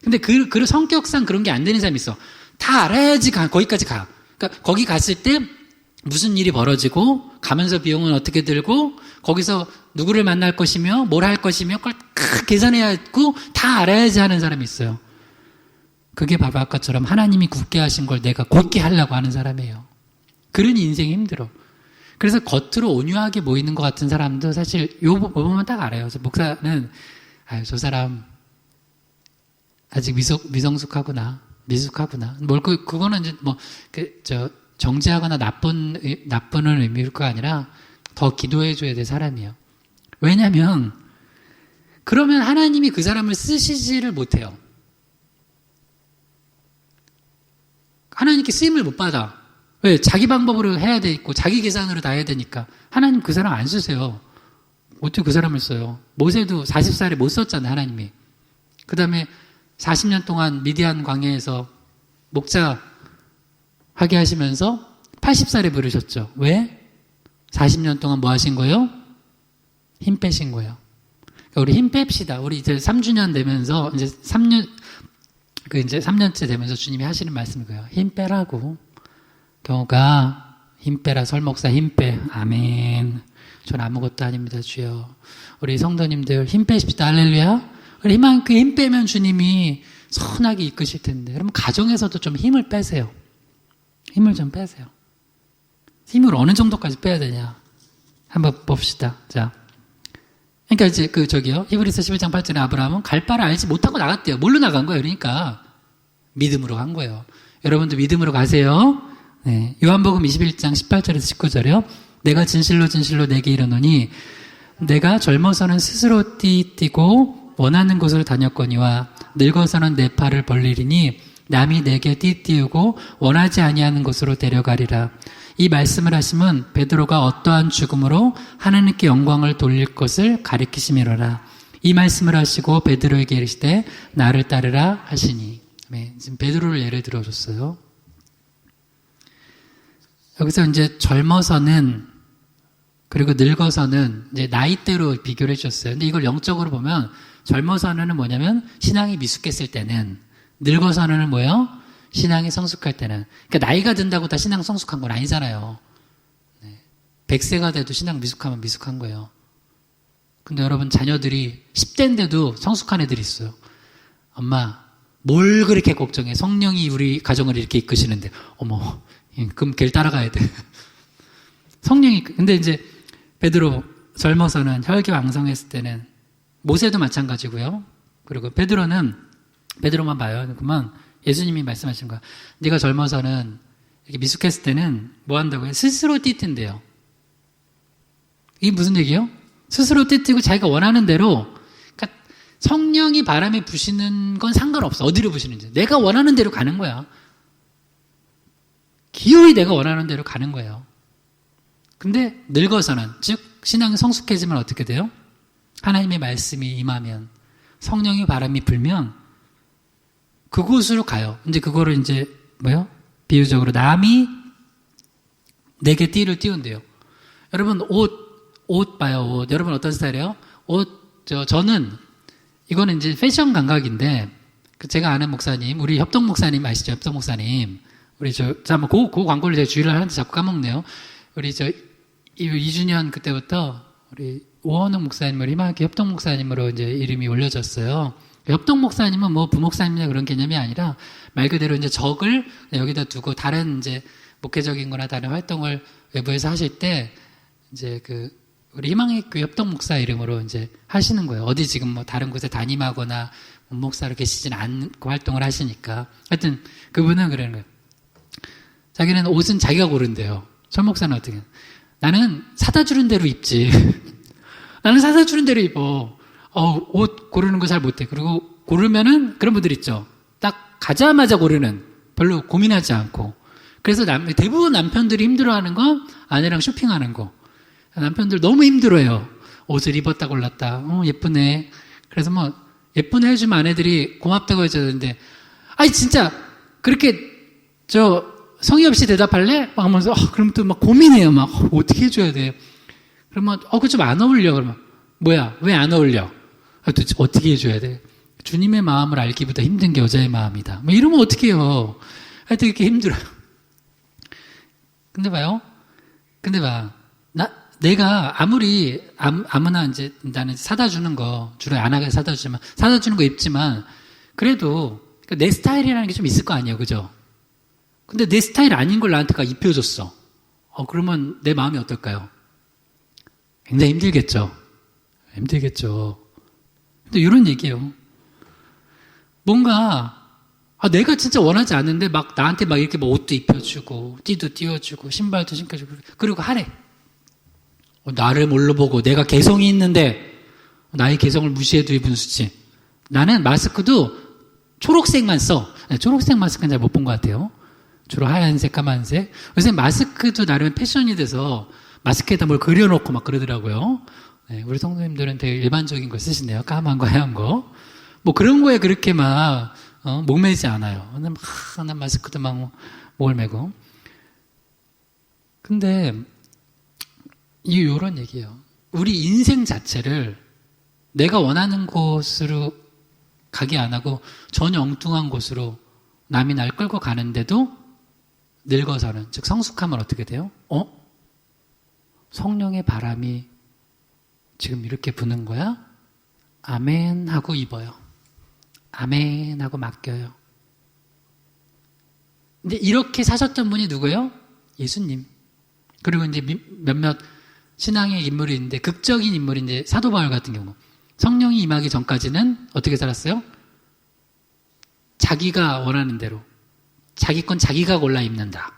근데 그 성격상 그런 게 안 되는 사람이 있어. 다 알아야지 거기까지 가. 그러니까 거기 갔을 때 무슨 일이 벌어지고, 가면서 비용은 어떻게 들고, 거기서 누구를 만날 것이며, 뭘 할 것이며, 그걸 다 계산해야 했고, 다 알아야지 하는 사람이 있어요. 그게 바로 아까처럼 하나님이 굳게 하신 걸 내가 곧게 하려고 하는 사람이에요. 그런 인생이 힘들어. 그래서 겉으로 온유하게 보이는 것 같은 사람도 사실 요 부분만 딱 알아요. 목사는 저 사람 아직 미성숙하구나, 미숙하구나. 그거는 이제 정죄하거나 나쁘는 의미가 아니라 더 기도해줘야 될 사람이에요. 왜냐하면 그러면 하나님이 그 사람을 쓰시지를 못해요. 하나님께 쓰임을 못 받아. 왜? 자기 방법으로 해야 돼 있고 자기 계산으로 다 해야 되니까 하나님 그 사람 안 쓰세요. 어떻게 그 사람을 써요? 모세도 40살에 못 썼잖아요. 하나님이. 그 다음에 40년 동안 미디안 광야에서 목자 하게 하시면서 80살에 부르셨죠. 왜? 40년 동안 뭐 하신 거예요? 힘 빼신 거예요. 그러니까 우리 힘 뺍시다. 우리 이제 3주년 되면서 이제 3년째 되면서 주님이 하시는 말씀이 그거예요. 힘 빼라고. 경호가 힘 빼라. 설목사 힘 빼. 아멘. 전 아무것도 아닙니다. 주여. 우리 성도님들 힘 빼십시다. 할렐루야. 우리 힘 빼면 주님이 선하게 이끄실 텐데. 그러면 가정에서도 좀 힘을 빼세요. 힘을 좀 빼세요. 힘을 어느 정도까지 빼야 되냐. 한번 봅시다. 자. 그러니까 이제 히브리서 11장 8절에 아브라함은 갈 바를 알지 못하고 나갔대요. 뭘로 나간 거예요? 그러니까 믿음으로 간 거예요. 여러분도 믿음으로 가세요. 네. 요한복음 21장 18절에서 19절이요. 내가 진실로 내게 이르노니 내가 젊어서는 스스로 띠띠고 원하는 곳으로 다녔거니와 늙어서는 내 팔을 벌리리니 남이 내게 띠띠우고 원하지 아니하는 곳으로 데려가리라. 이 말씀을 하시면 베드로가 어떠한 죽음으로 하나님께 영광을 돌릴 것을 가리키심이로라. 이 말씀을 하시고 베드로에게 이르시되 나를 따르라 하시니. 네, 지금 베드로를 예를 들어줬어요. 여기서 이제 젊어서는 그리고 늙어서는 이제 나이대로 비교를 해주셨어요. 근데 이걸 영적으로 보면 젊어서는 뭐냐면 신앙이 미숙했을 때는, 늙어서는 뭐예요? 신앙이 성숙할 때는. 그러니까 나이가 든다고 다 신앙 성숙한 건 아니잖아요. 100세가 돼도 신앙 미숙하면 미숙한 거예요. 근데 여러분 자녀들이 10대인데도 성숙한 애들이 있어요. 엄마 뭘 그렇게 걱정해? 성령이 우리 가정을 이렇게 이끄시는데. 어머, 그럼 걔를 따라가야 돼. 성령이. 근데 이제 베드로 젊어서는 혈기왕성했을 때는, 모세도 마찬가지고요. 그리고 베드로만 봐요. 그러면 예수님이 말씀하신 거야. 네가 젊어서는 이렇게 미숙했을 때는 뭐 한다고요? 스스로 뛰뜬대요. 이게 무슨 얘기예요? 스스로 뛰뛰고 자기가 원하는 대로, 그러니까 성령이 바람에 부시는 건 상관없어. 어디로 부시는지. 내가 원하는 대로 가는 거야. 기어이 내가 원하는 대로 가는 거예요. 근데 늙어서는, 즉 신앙이 성숙해지면 어떻게 돼요? 하나님의 말씀이 임하면, 성령의 바람이 불면 그곳으로 가요. 이제 그거를 이제 뭐요? 비유적으로 남이 내게 띠를 띄운대요. 여러분 옷 봐요. 옷. 여러분 어떤 스타일이에요? 저는 이거는 이제 패션 감각인데, 제가 아는 목사님, 우리 협동 목사님 아시죠? 협동 목사님. 우리 잠깐 그 광고를 제가 주의를 하는데 자꾸 까먹네요. 우리 2주년 그때부터 우리 오원웅 목사님을 희망학교 협동 목사님으로 이제 이름이 올려졌어요. 협동 목사님은 뭐 부목사님이나 그런 개념이 아니라 말 그대로 이제 적을 여기다 두고 다른 이제 목회적인 거나 다른 활동을 외부에서 하실 때 이제 우리 희망학교 협동 목사 이름으로 이제 하시는 거예요. 어디 지금 뭐 다른 곳에 담임하거나 목사로 계시진 않고 활동을 하시니까. 하여튼 그분은 그러는 거예요. 자기는 옷은 자기가 고른대요. 천 목사는 어떻게? 나는 사다 주는 대로 입지. 나는 사다 주는 대로 입어. 옷 고르는 거 잘 못해. 그리고 고르면은 그런 분들 있죠. 딱 가자마자 고르는, 별로 고민하지 않고. 그래서 대부분 남편들이 힘들어하는 건 아내랑 쇼핑하는 거. 남편들 너무 힘들어요. 옷을 입었다 골랐다. 예쁘네. 그래서 뭐 예쁘네 해주면 아내들이 고맙다고 해줘야 되는데, 아니 진짜 그렇게 성의 없이 대답할래? 막 하면서 그럼 또 막 고민해요. 막 어떻게 해줘야 돼? 그러면 그거 좀 안 어울려. 그러면 뭐야? 왜 안 어울려? 도대체 어떻게 해줘야 돼? 주님의 마음을 알기보다 힘든 게 여자의 마음이다. 뭐 이러면 어떻게 해요? 하여튼 이렇게 힘들어요. 근데 봐. 내가 아무리 아무나 이제 나는 사다 주는 거 주로 안 하게 사다 주지만 사다 주는 거 입지만 그래도 내 스타일이라는 게 좀 있을 거 아니에요, 그죠? 근데 내 스타일 아닌 걸 나한테가 입혀줬어. 그러면 내 마음이 어떨까요? 굉장히 힘들겠죠. 근데 이런 얘기예요. 뭔가 내가 진짜 원하지 않는데 막 나한테 막 이렇게 막 옷도 입혀주고 띠도 띄워주고 신발도 신겨주고 그리고 하래. 나를 뭘로 보고 내가 개성이 있는데 나의 개성을 무시해도 입은 수지. 나는 마스크도 초록색만 써. 초록색 마스크는 잘 못 본 것 같아요. 주로 하얀색, 까만색. 요새 마스크도 나름 패션이 돼서 마스크에다 뭘 그려놓고 막 그러더라고요. 네, 우리 성도님들은 되게 일반적인 거 쓰시네요. 까만 거, 하얀 거. 뭐 그런 거에 그렇게 막 목매지 않아요. 난 마스크도 막 목을 매고. 근데 이런 얘기예요. 우리 인생 자체를 내가 원하는 곳으로 가게 안 하고 전혀 엉뚱한 곳으로 남이 날 끌고 가는데도 늙어서는, 즉 성숙하면 어떻게 돼요? 성령의 바람이 지금 이렇게 부는 거야? 아멘 하고 입어요. 아멘 하고 맡겨요. 근데 이렇게 사셨던 분이 누구예요? 예수님. 그리고 이제 몇몇 신앙의 인물이 있는데, 극적인 인물인데 사도 바울 같은 경우 성령이 임하기 전까지는 어떻게 살았어요? 자기가 원하는 대로 자기 건 자기가 골라 입는다.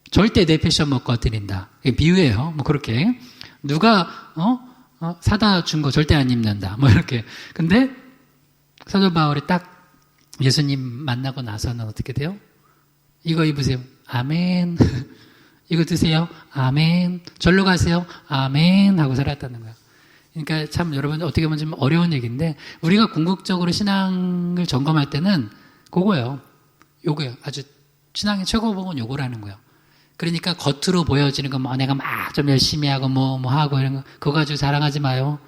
절대 내 패션 먹고 드린다. 이게 비유예요. 뭐 그렇게 누가 사다 준 거 절대 안 입는다. 뭐 이렇게. 근데 사도 바울이 딱 예수님 만나고 나서는 어떻게 돼요? 이거 입으세요. 아멘. 이거 드세요. 아멘. 절로 가세요. 아멘 하고 살았다는 거야. 그러니까 참 여러분 어떻게 보면 좀 어려운 얘기인데, 우리가 궁극적으로 신앙을 점검할 때는 그거예요. 요거예요. 아주 신앙의 최고봉은 요거라는 거예요. 그러니까 겉으로 보여지는 거, 내가 막 좀 열심히 하고 뭐 하고 이런 거, 그거 가지고 자랑하지 마요.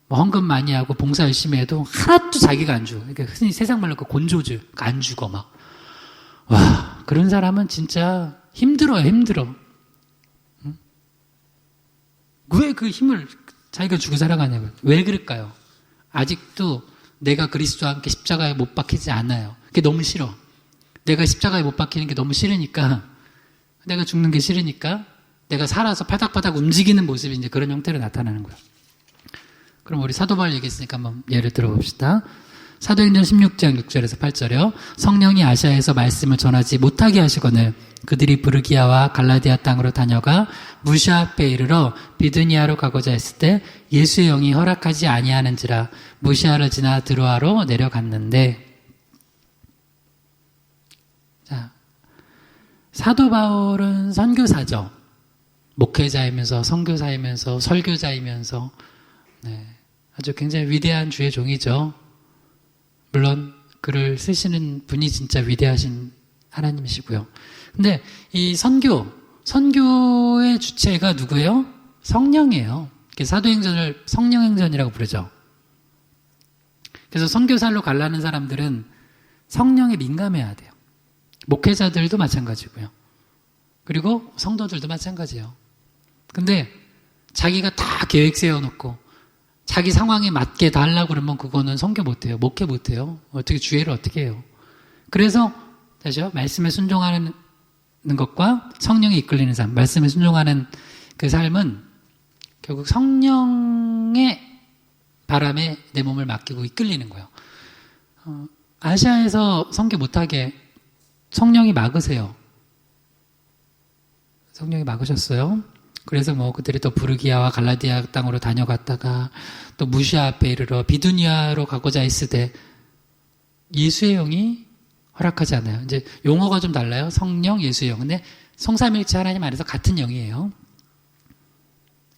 헌금 많이 하고 봉사 열심히 해도 하나도 자기가 안 주고, 그러니까 흔히 세상 말로 곤조주 안 주고 막. 와, 그런 사람은 진짜 힘들어요. 응? 왜 그 힘을 자기가 주고 살아가냐고요. 왜 그럴까요? 아직도 내가 그리스도와 함께 십자가에 못 박히지 않아요. 그게 너무 싫어. 내가 십자가에 못 박히는 게 너무 싫으니까, 내가 죽는 게 싫으니까 내가 살아서 파닥파닥 움직이는 모습이 이제 그런 형태로 나타나는 거예요. 그럼 우리 사도 바울 얘기했으니까 한번 예를 들어봅시다. 사도행전 16장 6절에서 8절이요. 성령이 아시아에서 말씀을 전하지 못하게 하시거늘 그들이 부르기아와 갈라디아 땅으로 다녀가 무시아 앞에 이르러 비두니아로 가고자 했을 때 예수의 영이 허락하지 아니하는지라 무시아를 지나 드로아로 내려갔는데. 자, 사도 바울은 선교사죠. 목회자이면서 선교사이면서 설교자이면서 아주 굉장히 위대한 주의 종이죠. 물론 글을 쓰시는 분이 진짜 위대하신 하나님이시고요. 근데 이 선교의 주체가 누구예요? 성령이에요. 사도행전을 성령행전이라고 부르죠. 그래서 선교사로 가려는 사람들은 성령에 민감해야 돼요. 목회자들도 마찬가지고요. 그리고 성도들도 마찬가지예요. 근데 자기가 다 계획 세워놓고 자기 상황에 맞게 다 하려고 그러면 그거는 선교 못해요. 목회 못해요. 어떻게 주의를 어떻게 해요. 그래서 다시요. 말씀에 순종하는 것과 성령이 이끌리는 삶, 말씀에 순종하는 그 삶은 결국 성령의 바람에 내 몸을 맡기고 이끌리는 거예요. 아시아에서 선교 못하게 성령이 막으세요. 성령이 막으셨어요. 그래서 그들이 또 부르기아와 갈라디아 땅으로 다녀갔다가 또 무시아 앞에 이르러 비두니아로 가고자 했을 때 예수의 영이 허락하지 않아요. 이제 용어가 좀 달라요. 성령, 예수의 영. 근데 성삼일체 하나님 안에서 같은 영이에요.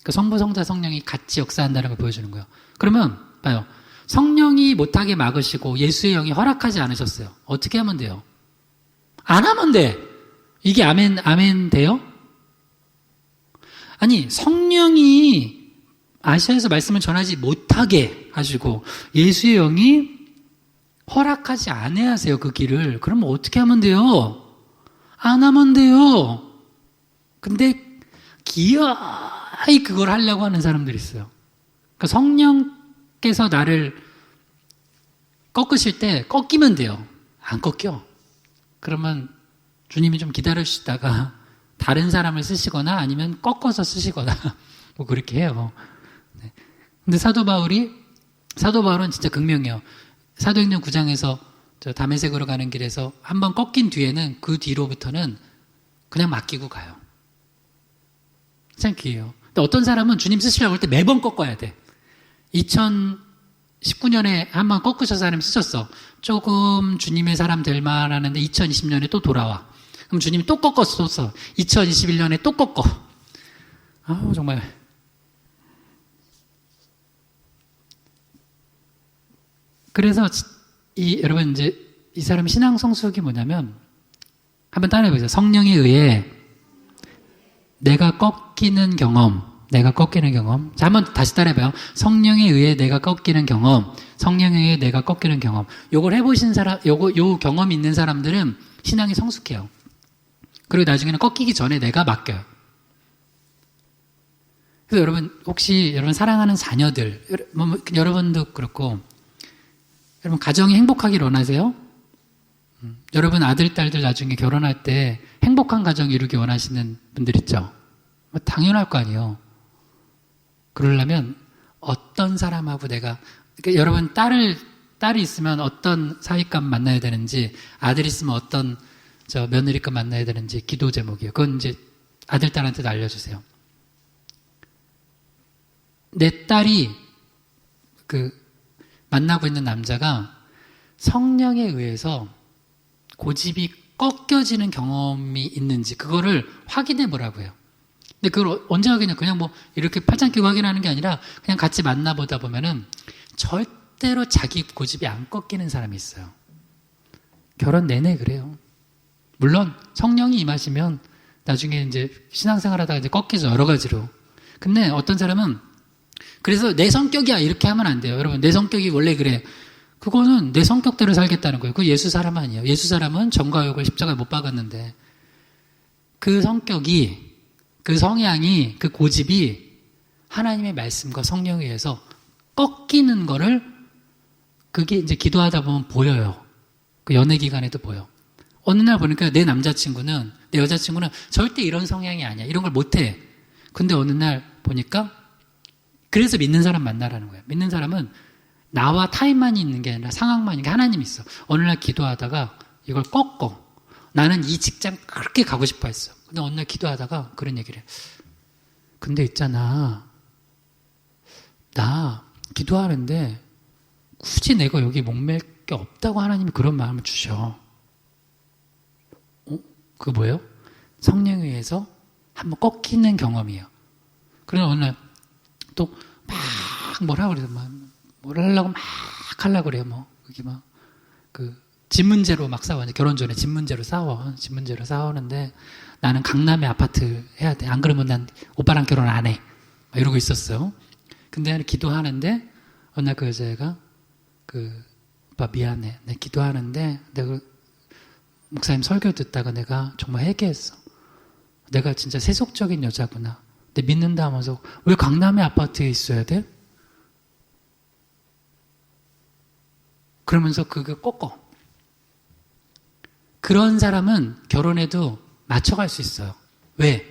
그 성부, 성자, 성령이 같이 역사한다는 걸 보여주는 거예요. 그러면 봐요. 성령이 못하게 막으시고 예수의 영이 허락하지 않으셨어요. 어떻게 하면 돼요? 안 하면 돼. 이게 아멘 돼요? 아니, 성령이 아시아에서 말씀을 전하지 못하게 하시고 예수의 영이 허락하지 않아야 하세요, 그 길을. 그러면 어떻게 하면 돼요? 안 하면 돼요. 근데 기어이 그걸 하려고 하는 사람들이 있어요. 그러니까 성령께서 나를 꺾으실 때 꺾이면 돼요. 안 꺾여. 그러면 주님이 좀 기다려주시다가 다른 사람을 쓰시거나 아니면 꺾어서 쓰시거나 그렇게 해요. 근데 사도 바울은 진짜 극명해요. 사도행전 9장에서 다메섹으로 가는 길에서 한번 꺾인 뒤에는 그 뒤로부터는 그냥 맡기고 가요. 참 귀해요. 근데 어떤 사람은 주님 쓰시려고 할 때 매번 꺾어야 돼. 2019년에 한번 꺾으셔서 하나님 쓰셨어. 조금 주님의 사람 될 만하는데 2020년에 또 돌아와. 그럼 주님이 또 꺾었어. 2021년에 또 꺾어. 정말. 그래서 여러분 이제 이 사람 신앙 성숙이 뭐냐면 한번 따라해보세요. 성령에 의해 내가 꺾이는 경험. 자, 한번 다시 따라해봐요. 성령에 의해 내가 꺾이는 경험. 성령에 의해 내가 꺾이는 경험. 요걸 해보신 사람, 요 경험이 있는 사람들은 신앙이 성숙해요. 그리고 나중에는 꺾이기 전에 내가 맡겨요. 그래서 여러분, 혹시 여러분 사랑하는 자녀들, 여러분도 그렇고, 여러분 가정이 행복하기를 원하세요? 여러분 아들, 딸들 나중에 결혼할 때 행복한 가정 이루기 원하시는 분들 있죠? 당연할 거 아니에요. 그러려면 어떤 사람하고 그러니까 여러분 딸이 있으면 어떤 사위감 만나야 되는지, 아들 있으면 어떤 며느리감 만나야 되는지 기도 제목이에요. 그건 이제 아들, 딸한테도 알려주세요. 내 딸이 만나고 있는 남자가 성령에 의해서 고집이 꺾여지는 경험이 있는지 그거를 확인해 보라고 해요. 근데 그걸 언제 확인해요? 그냥 이렇게 팔짱 끼고 확인하는 게 아니라 그냥 같이 만나보다 보면은 절대로 자기 고집이 안 꺾이는 사람이 있어요. 결혼 내내 그래요. 물론 성령이 임하시면 나중에 이제 신앙생활 하다가 이제 꺾이죠. 여러 가지로. 근데 어떤 사람은 그래서 내 성격이야 이렇게 하면 안 돼요. 여러분 내 성격이 원래 그래. 그거는 내 성격대로 살겠다는 거예요. 그 예수 사람 아니에요. 예수 사람은 정과 욕을 십자가에 못 박았는데 그 성격이, 그 성향이, 그 고집이 하나님의 말씀과 성령에 의해서 꺾이는 거를 그게 이제 기도하다 보면 보여요. 그 연애 기간에도 보여. 어느 날 보니까 내 남자친구는, 내 여자친구는 절대 이런 성향이 아니야. 이런 걸 못해. 근데 어느 날 보니까 그래서 믿는 사람 만나라는 거예요. 믿는 사람은 나와 타인만이 있는 게 아니라 상황만 있는 게 하나님이 있어. 어느 날 기도하다가 이걸 꺾어. 나는 이 직장 그렇게 가고 싶어 했어. 근데 어느 날 기도하다가 그런 얘기를 해. 근데 있잖아. 나 기도하는데 굳이 내가 여기 목맬 게 없다고 하나님이 그런 마음을 주셔. 그거 뭐예요? 성령에 의해서 한번 꺾이는 경험이에요. 그래서 어느 날 또 막 뭐라 그래요? 뭘 하려고 막 하려고 그래요. 뭐 그게 막 집 문제로 막 싸워. 결혼 전에 집 문제로 싸워. 집 문제로 싸우는데 나는 강남에 아파트 해야 돼. 안 그러면 난 오빠랑 결혼 안 해. 막 이러고 있었어요. 근데 기도하는데 어느 날 그 여자애가 오빠 미안해. 내가 기도하는데 내가 목사님 설교 듣다가 내가 정말 회개했어. 내가 진짜 세속적인 여자구나. 근데 믿는다 하면서 왜 강남의 아파트에 있어야 돼? 그러면서 그거 꺾어. 그런 사람은 결혼해도 맞춰갈 수 있어요. 왜?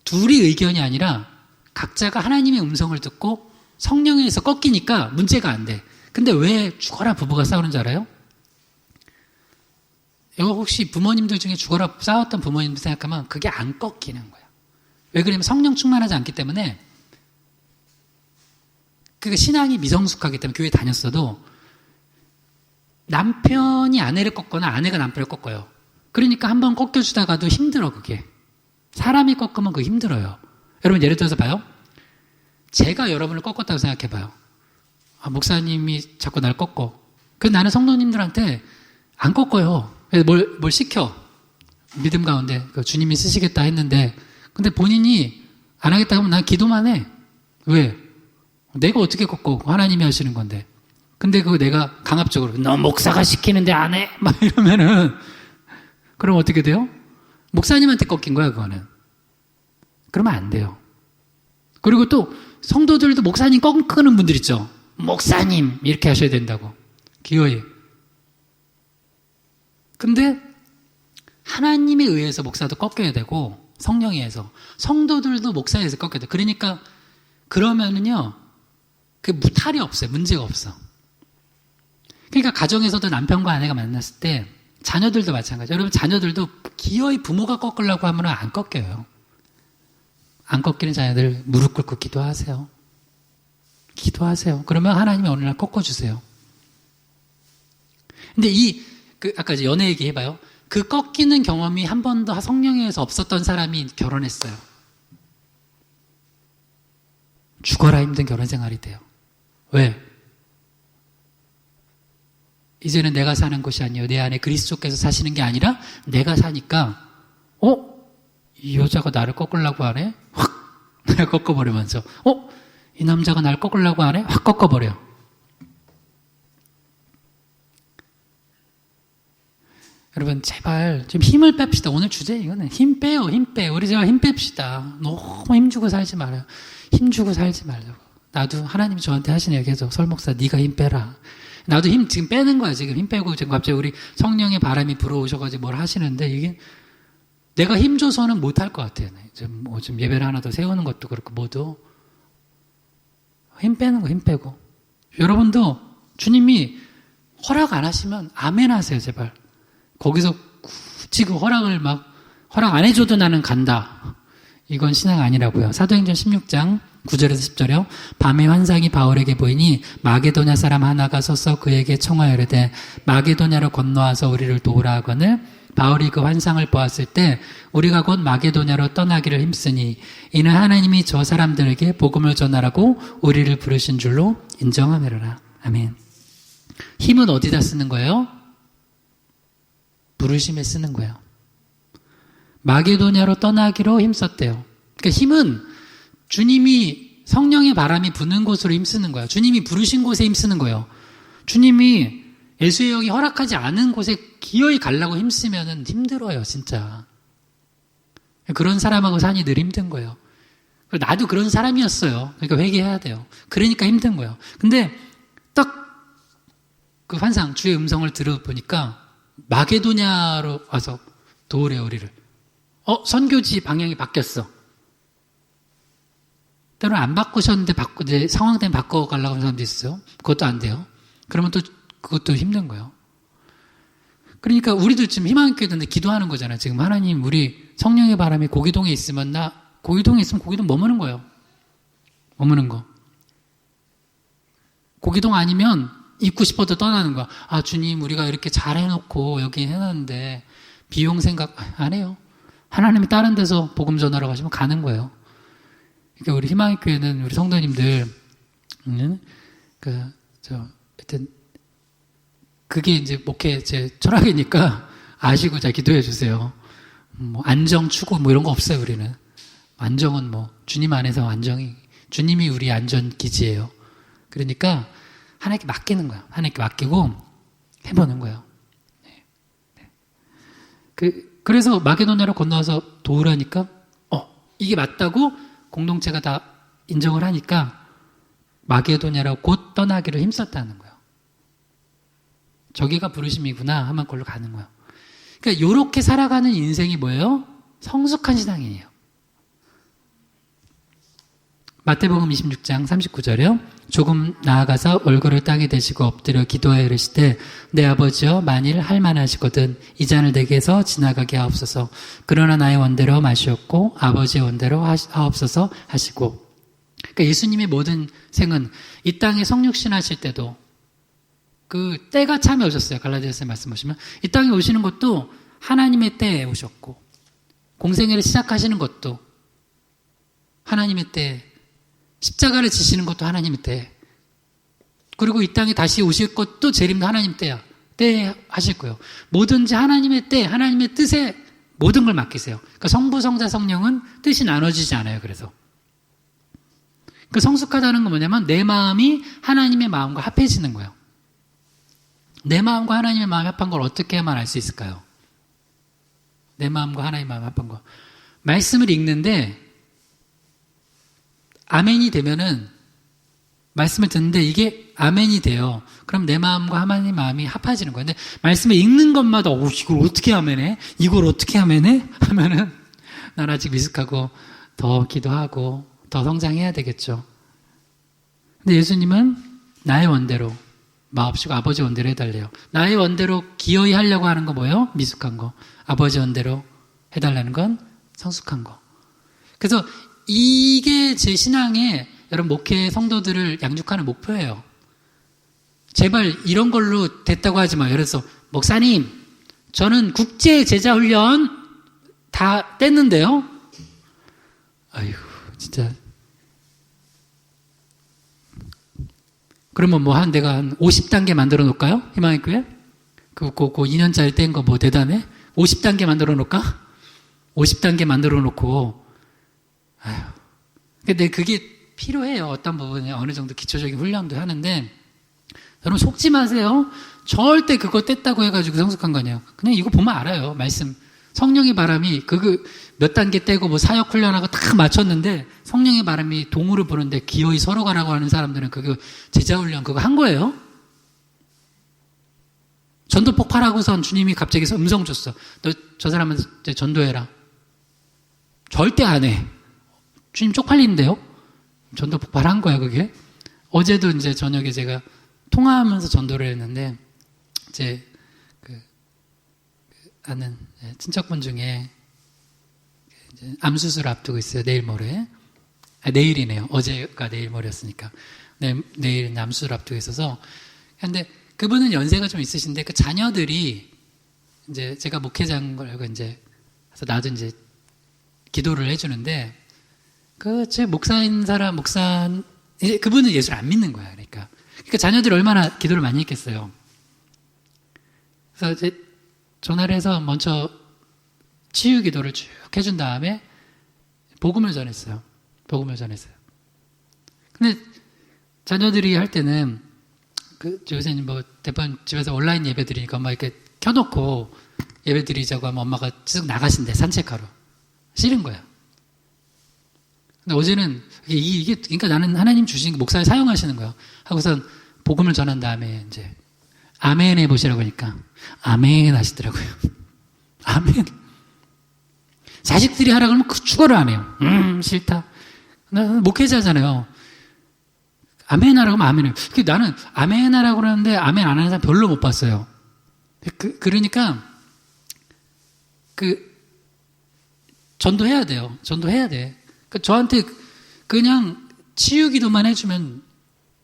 둘이 의견이 아니라 각자가 하나님의 음성을 듣고 성령에 의해서 꺾이니까 문제가 안 돼. 근데 왜 죽어라 부부가 싸우는 줄 알아요? 이거 혹시 부모님들 중에 죽어라 싸웠던 부모님들 생각하면 그게 안 꺾이는 거예요. 왜 그러냐면 성령 충만하지 않기 때문에 그 신앙이 미성숙하기 때문에 교회 다녔어도 남편이 아내를 꺾거나 아내가 남편을 꺾어요. 그러니까 한번 꺾여주다가도 힘들어 그게. 사람이 꺾으면 그게 힘들어요. 여러분 예를 들어서 봐요. 제가 여러분을 꺾었다고 생각해봐요. 목사님이 자꾸 날 꺾어. 그래서 나는 성도님들한테 안 꺾어요. 그래서 뭘 시켜. 믿음 가운데 주님이 쓰시겠다 했는데 근데 본인이 안 하겠다 하면 난 기도만 해. 왜? 내가 어떻게 꺾어? 하나님이 하시는 건데. 근데 그거 내가 강압적으로 너 목사가 시키는데 안 해? 막 이러면은 그럼 어떻게 돼요? 목사님한테 꺾인 거야 그거는. 그러면 안 돼요. 그리고 또 성도들도 목사님 꺾는 분들 있죠. 목사님 이렇게 하셔야 된다고. 기어이. 근데 하나님에 의해서 목사도 꺾여야 되고 성령에 의해서 성도들도 목사에 의해서 꺾여야 돼. 그러니까 그러면은요 그 무탈이 없어요. 문제가 없어. 그러니까 가정에서도 남편과 아내가 만났을 때 자녀들도 마찬가지예요. 여러분 자녀들도 기어이 부모가 꺾으려고 하면 안 꺾여요. 안 꺾이는 자녀들 무릎 꿇고 기도하세요. 기도하세요. 그러면 하나님이 어느 날 꺾어주세요. 근데 아까 이제 연애 얘기 해봐요. 그 꺾이는 경험이 한 번도 성령에 의해서 없었던 사람이 결혼했어요. 죽어라 힘든 결혼 생활이 돼요. 왜? 이제는 내가 사는 것이 아니에요. 내 안에 그리스도께서 사시는 게 아니라 내가 사니까 이 여자가 나를 꺾으려고 하네? 확 내가 꺾어버리면서 이 남자가 나를 꺾으려고 하네? 확 꺾어버려. 여러분 제발 좀 힘을 뺍시다. 오늘 주제 이거는 힘 빼요. 힘 빼. 우리 제발 힘 뺍시다. 너무 힘주고 살지 말아요. 힘주고 살지 말라고. 나도 하나님이 저한테 하시는 얘기죠. 설목사 네가 힘 빼라. 나도 힘 지금 빼는 거야. 지금 힘 빼고 지금 갑자기 우리 성령의 바람이 불어오셔가지고 뭘 하시는데 이게 내가 힘줘서는 못할 것 같아요. 좀 예배를 하나 더 세우는 것도 그렇고 모두 힘 빼는 거 힘 빼고. 여러분도 주님이 허락 안 하시면 아멘 하세요. 제발. 거기서 굳이 그 허락 안 해줘도 나는 간다. 이건 신앙 아니라고요. 사도행전 16장 9절에서 10절이요. 밤에 환상이 바울에게 보이니 마게도냐 사람 하나가 서서 그에게 청하여 이르되 마게도냐로 건너와서 우리를 도우라 하거늘 바울이 그 환상을 보았을 때 우리가 곧 마게도냐로 떠나기를 힘쓰니 이는 하나님이 저 사람들에게 복음을 전하라고 우리를 부르신 줄로 인정하매라. 아멘. 힘은 어디다 쓰는 거예요? 부르심에 쓰는 거예요. 마게도냐로 떠나기로 힘썼대요. 그러니까 힘은 주님이 성령의 바람이 부는 곳으로 힘쓰는 거예요. 주님이 부르신 곳에 힘쓰는 거예요. 주님이 예수의 영이 허락하지 않은 곳에 기어이 가려고 힘쓰면 힘들어요, 진짜. 그런 사람하고 사니 늘 힘든 거예요. 나도 그런 사람이었어요. 그러니까 회개해야 돼요. 그러니까 힘든 거예요. 근데 딱 그 환상, 주의 음성을 들어보니까 마게도냐로 와서 도우래요, 우리를. 선교지 방향이 바뀌었어. 때로는 안 바꾸셨는데 이제 상황 때문에 바꿔가려고 하는 사람도 있어요. 그것도 안 돼요. 그러면 또 그것도 힘든 거예요. 그러니까 우리도 지금 희망교회인데 기도하는 거잖아요. 지금 하나님 우리 성령의 바람이 고기동에 있으면 고기동에 있으면 고기동 머무는 거예요. 머무는 거. 고기동 아니면 있고 싶어도 떠나는 거야. 아, 주님, 우리가 이렇게 잘 해놓고 여기 해놨는데 비용 생각 안 해요. 하나님이 다른 데서 복음 전하러 가시면 가는 거예요. 그러니까 우리 희망의 교회는 우리 성도님들, 하여튼, 그게 이제 목회 제 철학이니까 아시고 잘 기도해 주세요. 뭐, 안정 추구 뭐 이런 거 없어요, 우리는. 안정은 뭐, 주님 안에서 안정이, 주님이 우리 안전 기지예요. 그러니까, 하나님께 맡기는 거예요. 하나님께 맡기고 해보는 거예요. 네. 그래서 마게도냐로 건너와서 도우라니까, 이게 맞다고 공동체가 다 인정을 하니까 마게도냐로 곧 떠나기를 힘썼다는 거예요. 저기가 부르심이구나 하면 그걸로 가는 거예요. 그러니까 이렇게 살아가는 인생이 뭐예요? 성숙한 신앙이에요. 마태복음 26장 39절에요. 조금 나아가서 얼굴을 땅에 대시고 엎드려 기도하여 이르시되 내 아버지여 만일 할 만하시거든 이 잔을 내게서 지나가게 하옵소서. 그러나 나의 원대로 마시옵고 아버지의 원대로 하옵소서 하시고. 그러니까 예수님의 모든 생은 이 땅에 성육신 하실 때도 그 때가 참에 오셨어요. 갈라디아서에 말씀 보시면 이 땅에 오시는 것도 하나님의 때에 오셨고 공생애를 시작하시는 것도 하나님의 때에 십자가를 지시는 것도 하나님의 때. 그리고 이 땅에 다시 오실 것도 재림도 하나님 때야. 때에 하실 거예요. 뭐든지 하나님의 때, 하나님의 뜻에 모든 걸 맡기세요. 그러니까 성부, 성자, 성령은 뜻이 나눠지지 않아요. 그래서. 그 성숙하다는 건 뭐냐면 내 마음이 하나님의 마음과 합해지는 거예요. 내 마음과 하나님의 마음이 합한 걸 어떻게 해야만 알 수 있을까요? 내 마음과 하나님의 마음이 합한 거. 말씀을 읽는데 아멘이 되면은 말씀을 듣는데 이게 아멘이 돼요. 그럼 내 마음과 하나님의 마음이 합해지는 거예요. 근데 말씀을 읽는 것마다 이걸 어떻게 아멘해? 이걸 어떻게 아멘해? 하면은 난 아직 미숙하고 더 기도하고 더 성장해야 되겠죠. 근데 예수님은 나의 원대로 마옵시고 아버지 원대로 해달래요. 나의 원대로 기어이 하려고 하는 거 뭐예요? 미숙한 거. 아버지 원대로 해달라는 건 성숙한 거. 그래서 이게 제 신앙의 여러분 목회 성도들을 양육하는 목표예요. 제발 이런 걸로 됐다고 하지 마요. 예를 들어서 목사님 저는 국제 제자 훈련 다 뗐는데요. 아이고 진짜 그러면 뭐 내가 한 50단계 만들어 놓을까요? 희망의 교회? 그 2년짜리 뗀 거 뭐 대단해? 50단계 만들어 놓을까? 50단계 만들어 놓고 아휴. 근데 그게 필요해요. 어떤 부분에 어느 정도 기초적인 훈련도 하는데 여러분 속지 마세요. 절대 그거 뗐다고 해가지고 성숙한 거 아니에요. 그냥 이거 보면 알아요. 말씀. 성령의 바람이 몇 단계 떼고 뭐 사역 훈련하고 딱 맞췄는데 성령의 바람이 동우를 부는데 기어이 서로 가라고 하는 사람들은 그거 제자 훈련 그거 한 거예요. 전도 폭발하고선 주님이 갑자기 음성 줬어. 너 저 사람은 이제 전도해라. 절대 안 해. 주님 쪽팔리는데요? 전도 폭발한 거야, 그게. 어제도 이제 저녁에 제가 통화하면서 전도를 했는데, 이제, 아는 친척분 중에 암수술 앞두고 있어요, 내일 모레. 내일이네요. 어제가 내일 모레였으니까. 내일 암수술 앞두고 있어서. 근데 그분은 연세가 좀 있으신데, 그 자녀들이 이제 제가 목회자인 걸 알고 이제, 그래서 나도 이제 기도를 해주는데, 제 목사인 사람, 그분은 예수를 안 믿는 거야, 그러니까 자녀들이 얼마나 기도를 많이 했겠어요. 그래서 이제 전화를 해서 먼저 치유 기도를 쭉 해준 다음에 복음을 전했어요. 근데 자녀들이 할 때는 요새는 뭐 대부분 집에서 온라인 예배 드리니까 막 이렇게 켜놓고 예배 드리자고 하면 엄마가 쭉 나가신대, 산책하러. 싫은 거야. 근데 어제는 그러니까 나는 하나님 주신 목사를 사용하시는 거예요. 하고선 복음을 전한 다음에 이제 아멘 해보시라고 하니까 아멘 하시더라고요. 아멘. 자식들이 하라고 하면 그 죽어를 안 해요. 싫다. 나는 목회자잖아요. 아멘 하라고 하면 아멘해요. 나는 아멘 하라고 그러는데 아멘 안 하는 사람 별로 못 봤어요. 그러니까, 전도해야 돼요. 전도해야 돼. 저한테 그냥 치유 기도만 해주면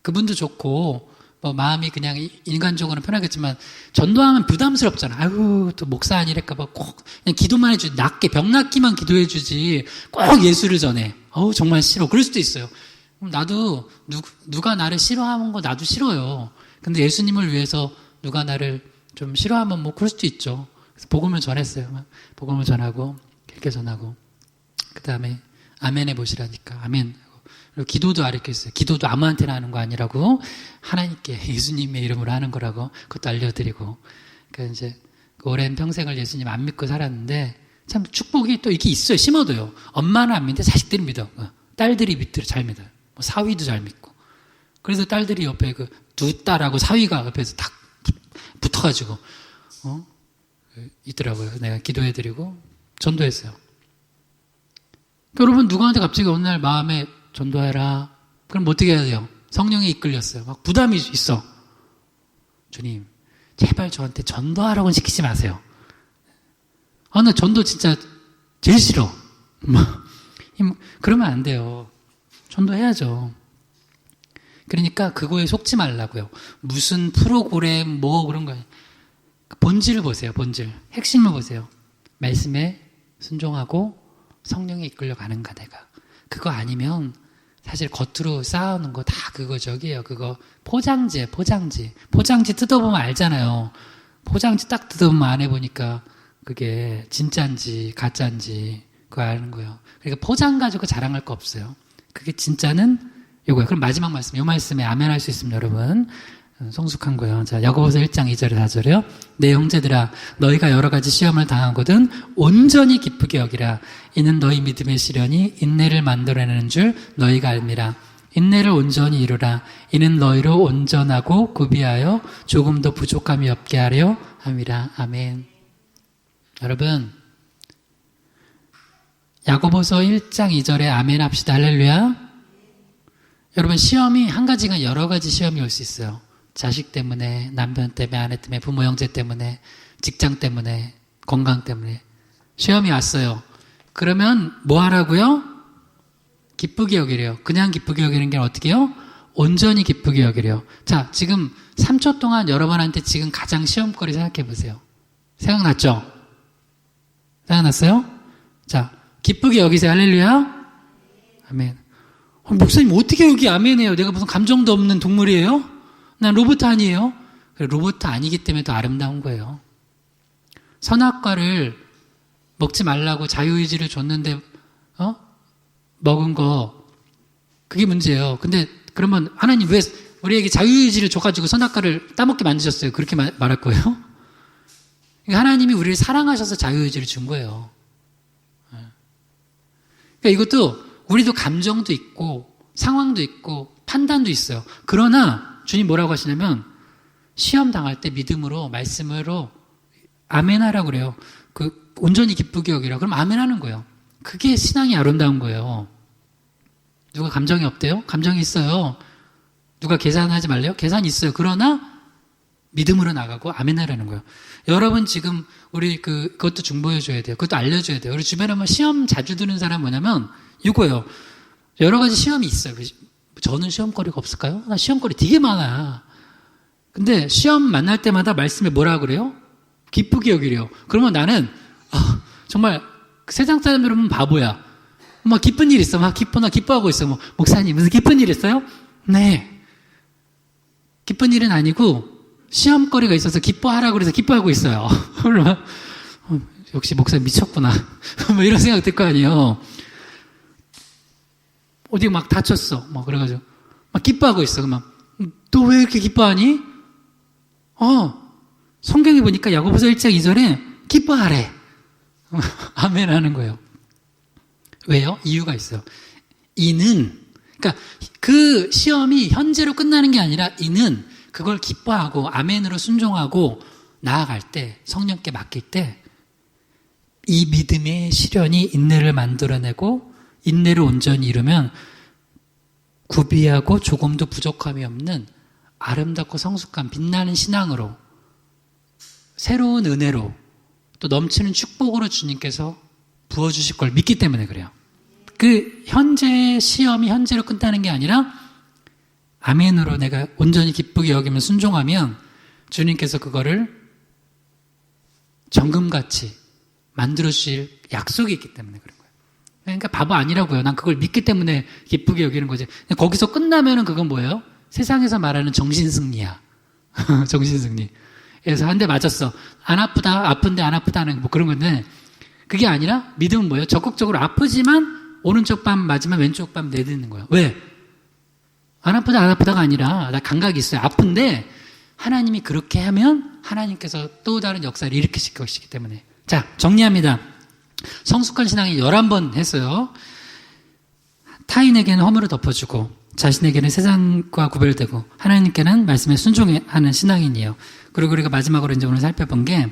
그분도 좋고, 뭐 마음이 그냥 인간적으로는 편하겠지만, 전도하면 부담스럽잖아. 아유, 또 목사 아니랄까봐 꼭 그냥 기도만 해주지. 낫게, 병 낫기만 기도해주지. 꼭 예수를 전해. 어우, 정말 싫어. 그럴 수도 있어요. 그럼 나도, 누가 나를 싫어하는 거 나도 싫어요. 근데 예수님을 위해서 누가 나를 좀 싫어하면 뭐 그럴 수도 있죠. 그래서 복음을 전했어요. 복음을 전하고, 길게 전하고. 그 다음에, 아멘 해보시라니까. 아멘. 그리고 기도도 가르쳤어요. 기도도 아무한테나 하는 거 아니라고, 하나님께 예수님의 이름으로 하는 거라고, 그것도 알려드리고. 그러니까 이제, 오랜 평생을 예수님 안 믿고 살았는데, 참 축복이 또 이렇게 있어요. 심어도요. 엄마는 안 믿는데 자식들이 믿어. 딸들이 잘 믿어요. 뭐 사위도 잘 믿고. 그래서 딸들이 옆에 두 딸하고 사위가 옆에서 딱 붙어가지고, 있더라고요. 내가 기도해드리고, 전도했어요. 여러분, 누구한테 갑자기 어느 날 마음에 전도해라. 그럼 어떻게 해야 돼요? 성령에 이끌렸어요. 막 부담이 있어. 주님, 제발 저한테 전도하라고는 시키지 마세요. 나 전도 진짜 제일 싫어. 그러면 안 돼요. 전도해야죠. 그러니까 그거에 속지 말라고요. 무슨 프로그램 뭐 그런 거. 본질을 보세요. 본질. 핵심을 보세요. 말씀에 순종하고 성령에 이끌려가는가 내가. 그거 아니면 사실 겉으로 쌓아오는 거 다 그거 저기예요. 그거 포장지예요. 포장지. 포장지 뜯어보면 알잖아요. 포장지 딱 뜯어보면 안에 보니까 그게 진짜인지 가짜인지 그거 아는 거예요. 그러니까 포장 가지고 자랑할 거 없어요. 그게 진짜는 이거예요. 그럼 마지막 말씀, 이 말씀에 아멘 할 수 있으면 여러분 성숙한 거예요. 자, 야고보서 1장 2절에 4절이요. 내 형제들아, 너희가 여러 가지 시험을 당하거든 온전히 기쁘게 여기라. 이는 너희 믿음의 시련이 인내를 만들어내는 줄 너희가 알미라. 인내를 온전히 이루라. 이는 너희로 온전하고 구비하여 조금도 부족함이 없게 하려 함이라. 아멘. 여러분, 야고보서 1장 2절에 아멘 합시다. 할렐루야. 여러분, 시험이 한 가지가 여러 가지 시험이 올 수 있어요. 자식 때문에, 남편 때문에, 아내 때문에, 부모 형제 때문에, 직장 때문에, 건강 때문에 시험이 왔어요. 그러면 뭐 하라고요? 기쁘게 여기래요. 그냥 기쁘게 여기는 게 어떻게 해요? 온전히 기쁘게 여기래요. 자, 지금 3초 동안 여러분한테 지금 가장 시험거리 생각해 보세요. 생각났죠? 생각났어요? 자, 기쁘게 여기세요. 할렐루야. 아멘. 목사님 어떻게 여기 아멘해요? 내가 무슨 감정도 없는 동물이에요? 난 로봇 아니에요? 로봇 아니기 때문에 더 아름다운 거예요. 선악과를 먹지 말라고 자유의지를 줬는데 먹은 거 그게 문제예요. 근데 그러면 하나님 왜 우리에게 자유의지를 줘가지고 선악과를 따먹게 만드셨어요? 그렇게 말할 거예요? 하나님이 우리를 사랑하셔서 자유의지를 준 거예요. 그러니까 이것도 우리도 감정도 있고 상황도 있고 판단도 있어요. 그러나 주님 뭐라고 하시냐면 시험 당할 때 믿음으로 말씀으로 아멘하라고 그래요. 온전히 기쁘게 여기라. 그럼 아멘하는 거예요. 그게 신앙이 아름다운 거예요. 누가 감정이 없대요? 감정이 있어요. 누가 계산하지 말래요? 계산이 있어요. 그러나 믿음으로 나가고 아멘하라는 거예요. 여러분 지금 우리 그것도 중보해줘야 돼요. 그것도 알려줘야 돼요. 우리 주변에 한번 시험 자주 드는 사람 뭐냐면 이거예요. 여러 가지 시험이 있어요. 저는 시험거리가 없을까요? 나 시험거리 되게 많아. 근데 시험 만날 때마다 말씀에 뭐라 그래요? 기쁘게 여기래요. 그러면 나는 정말 세상 사람 여러분 바보야. 막 기쁜 일 있어. 막 기뻐하고 있어. 뭐 목사님 무슨 기쁜 일 있어요? 네. 기쁜 일은 아니고 시험거리가 있어서 기뻐하라고 그래서 기뻐하고 있어요. 그러면 역시 목사님 미쳤구나. 뭐 이런 생각 들 거 아니에요. 어디 막 다쳤어. 막 그래가지고 막 기뻐하고 있어. 막 또 왜 이렇게 기뻐하니? 성경에 보니까 야고보서 1장 2절에 기뻐하래. 아멘 하는 거예요. 왜요? 이유가 있어요. 이는 그러니까 그 시험이 현재로 끝나는 게 아니라 이는 그걸 기뻐하고 아멘으로 순종하고 나아갈 때 성령께 맡길 때 이 믿음의 시련이 인내를 만들어내고 인내를 온전히 이루면 구비하고 조금도 부족함이 없는 아름답고 성숙한 빛나는 신앙으로, 새로운 은혜로, 또 넘치는 축복으로 주님께서 부어주실 걸 믿기 때문에 그래요. 그 현재 시험이 현재로 끝나는 게 아니라 아멘으로 내가 온전히 기쁘게 여기면 순종하면 주님께서 그거를 정금같이 만들어주실 약속이 있기 때문에 그런 거예요. 그러니까 바보 아니라고요. 난 그걸 믿기 때문에 기쁘게 여기는 거지. 거기서 끝나면은 그건 뭐예요? 세상에서 말하는 정신승리야. 정신승리. 그래서 한 대 맞았어. 안 아프다, 아픈데 안 아프다는 뭐 그런 건데, 그게 아니라 믿음은 뭐예요? 적극적으로 아프지만 오른쪽 뺨 맞으면 왼쪽 뺨 내딛는 거예요. 왜? 안 아프다, 안 아프다가 아니라 나 감각이 있어요. 아픈데 하나님이 그렇게 하면 하나님께서 또 다른 역사를 일으키실 것이기 때문에. 자, 정리합니다. 성숙한 신앙이 11번 했어요. 타인에게는 허물을 덮어주고 자신에게는 세상과 구별되고 하나님께는 말씀에 순종하는 신앙인이에요. 그리고 우리가 마지막으로 이제 오늘 살펴본 게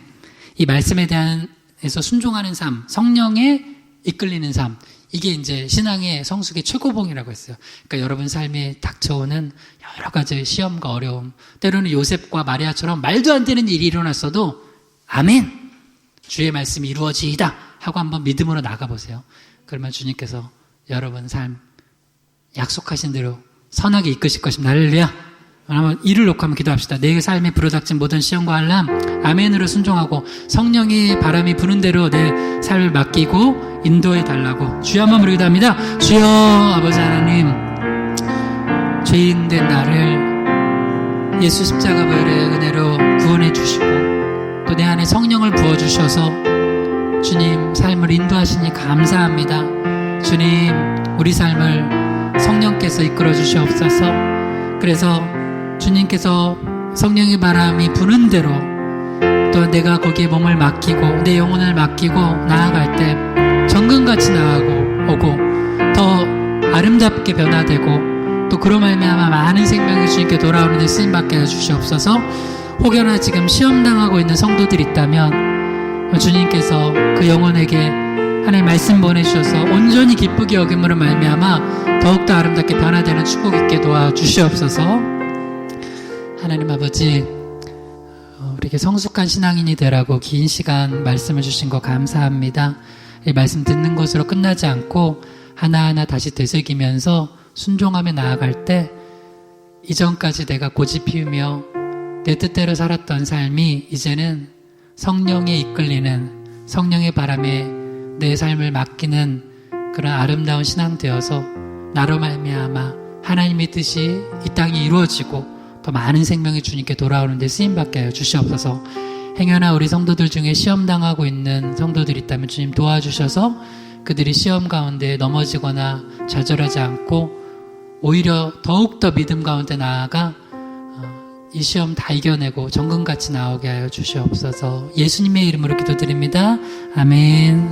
이 말씀에 대해서 순종하는 삶, 성령에 이끌리는 삶, 이게 이제 신앙의 성숙의 최고봉이라고 했어요. 그러니까 여러분 삶에 닥쳐오는 여러 가지 시험과 어려움, 때로는 요셉과 마리아처럼 말도 안 되는 일이 일어났어도 아멘! 주의 말씀이 이루어지이다! 하고 한번 믿음으로 나가보세요. 그러면 주님께서 여러분 삶 약속하신 대로 선하게 이끄실 것입니다. 할렐루야! 한번 이를 놓고 한번 기도합시다. 내 삶에 불어닥친 모든 시험과 환난 아멘으로 순종하고 성령의 바람이 부는 대로 내 삶을 맡기고 인도해 달라고 주여 한번 부르기도 합니다. 주여 아버지 하나님, 죄인된 나를 예수 십자가 보혈의 은혜로 구원해 주시고 또 내 안에 성령을 부어주셔서 주님 삶을 인도하시니 감사합니다. 주님 우리 삶을 성령께서 이끌어 주시옵소서. 그래서 주님께서 성령의 바람이 부는 대로 또 내가 거기에 몸을 맡기고 내 영혼을 맡기고 나아갈 때 정금같이 나아오고 더 아름답게 변화되고 또 그로 말미암아 많은 생명이 주님께 돌아오는 데 쓰임받게 해주시옵소서. 혹여나 지금 시험당하고 있는 성도들이 있다면 주님께서 그 영혼에게 하나님 말씀 보내주셔서 온전히 기쁘게 여김으로 말미암아 더욱더 아름답게 변화되는 축복 있게 도와주시옵소서. 하나님 아버지, 우리에게 성숙한 신앙인이 되라고 긴 시간 말씀을 주신 거 감사합니다. 이 말씀 듣는 것으로 끝나지 않고 하나하나 다시 되새기면서 순종하며 나아갈 때 이전까지 내가 고집 피우며 내 뜻대로 살았던 삶이 이제는 성령에 이끌리는 성령의 바람에 내 삶을 맡기는 그런 아름다운 신앙 되어서 나로 말미암아 하나님의 뜻이 이 땅에 이루어지고 더 많은 생명이 주님께 돌아오는 데 쓰임받게 하여 주시옵소서. 행여나 우리 성도들 중에 시험당하고 있는 성도들이 있다면 주님 도와주셔서 그들이 시험 가운데 넘어지거나 좌절하지 않고 오히려 더욱더 믿음 가운데 나아가 이 시험 다 이겨내고 정금같이 나오게 하여 주시옵소서. 예수님의 이름으로 기도드립니다. 아멘.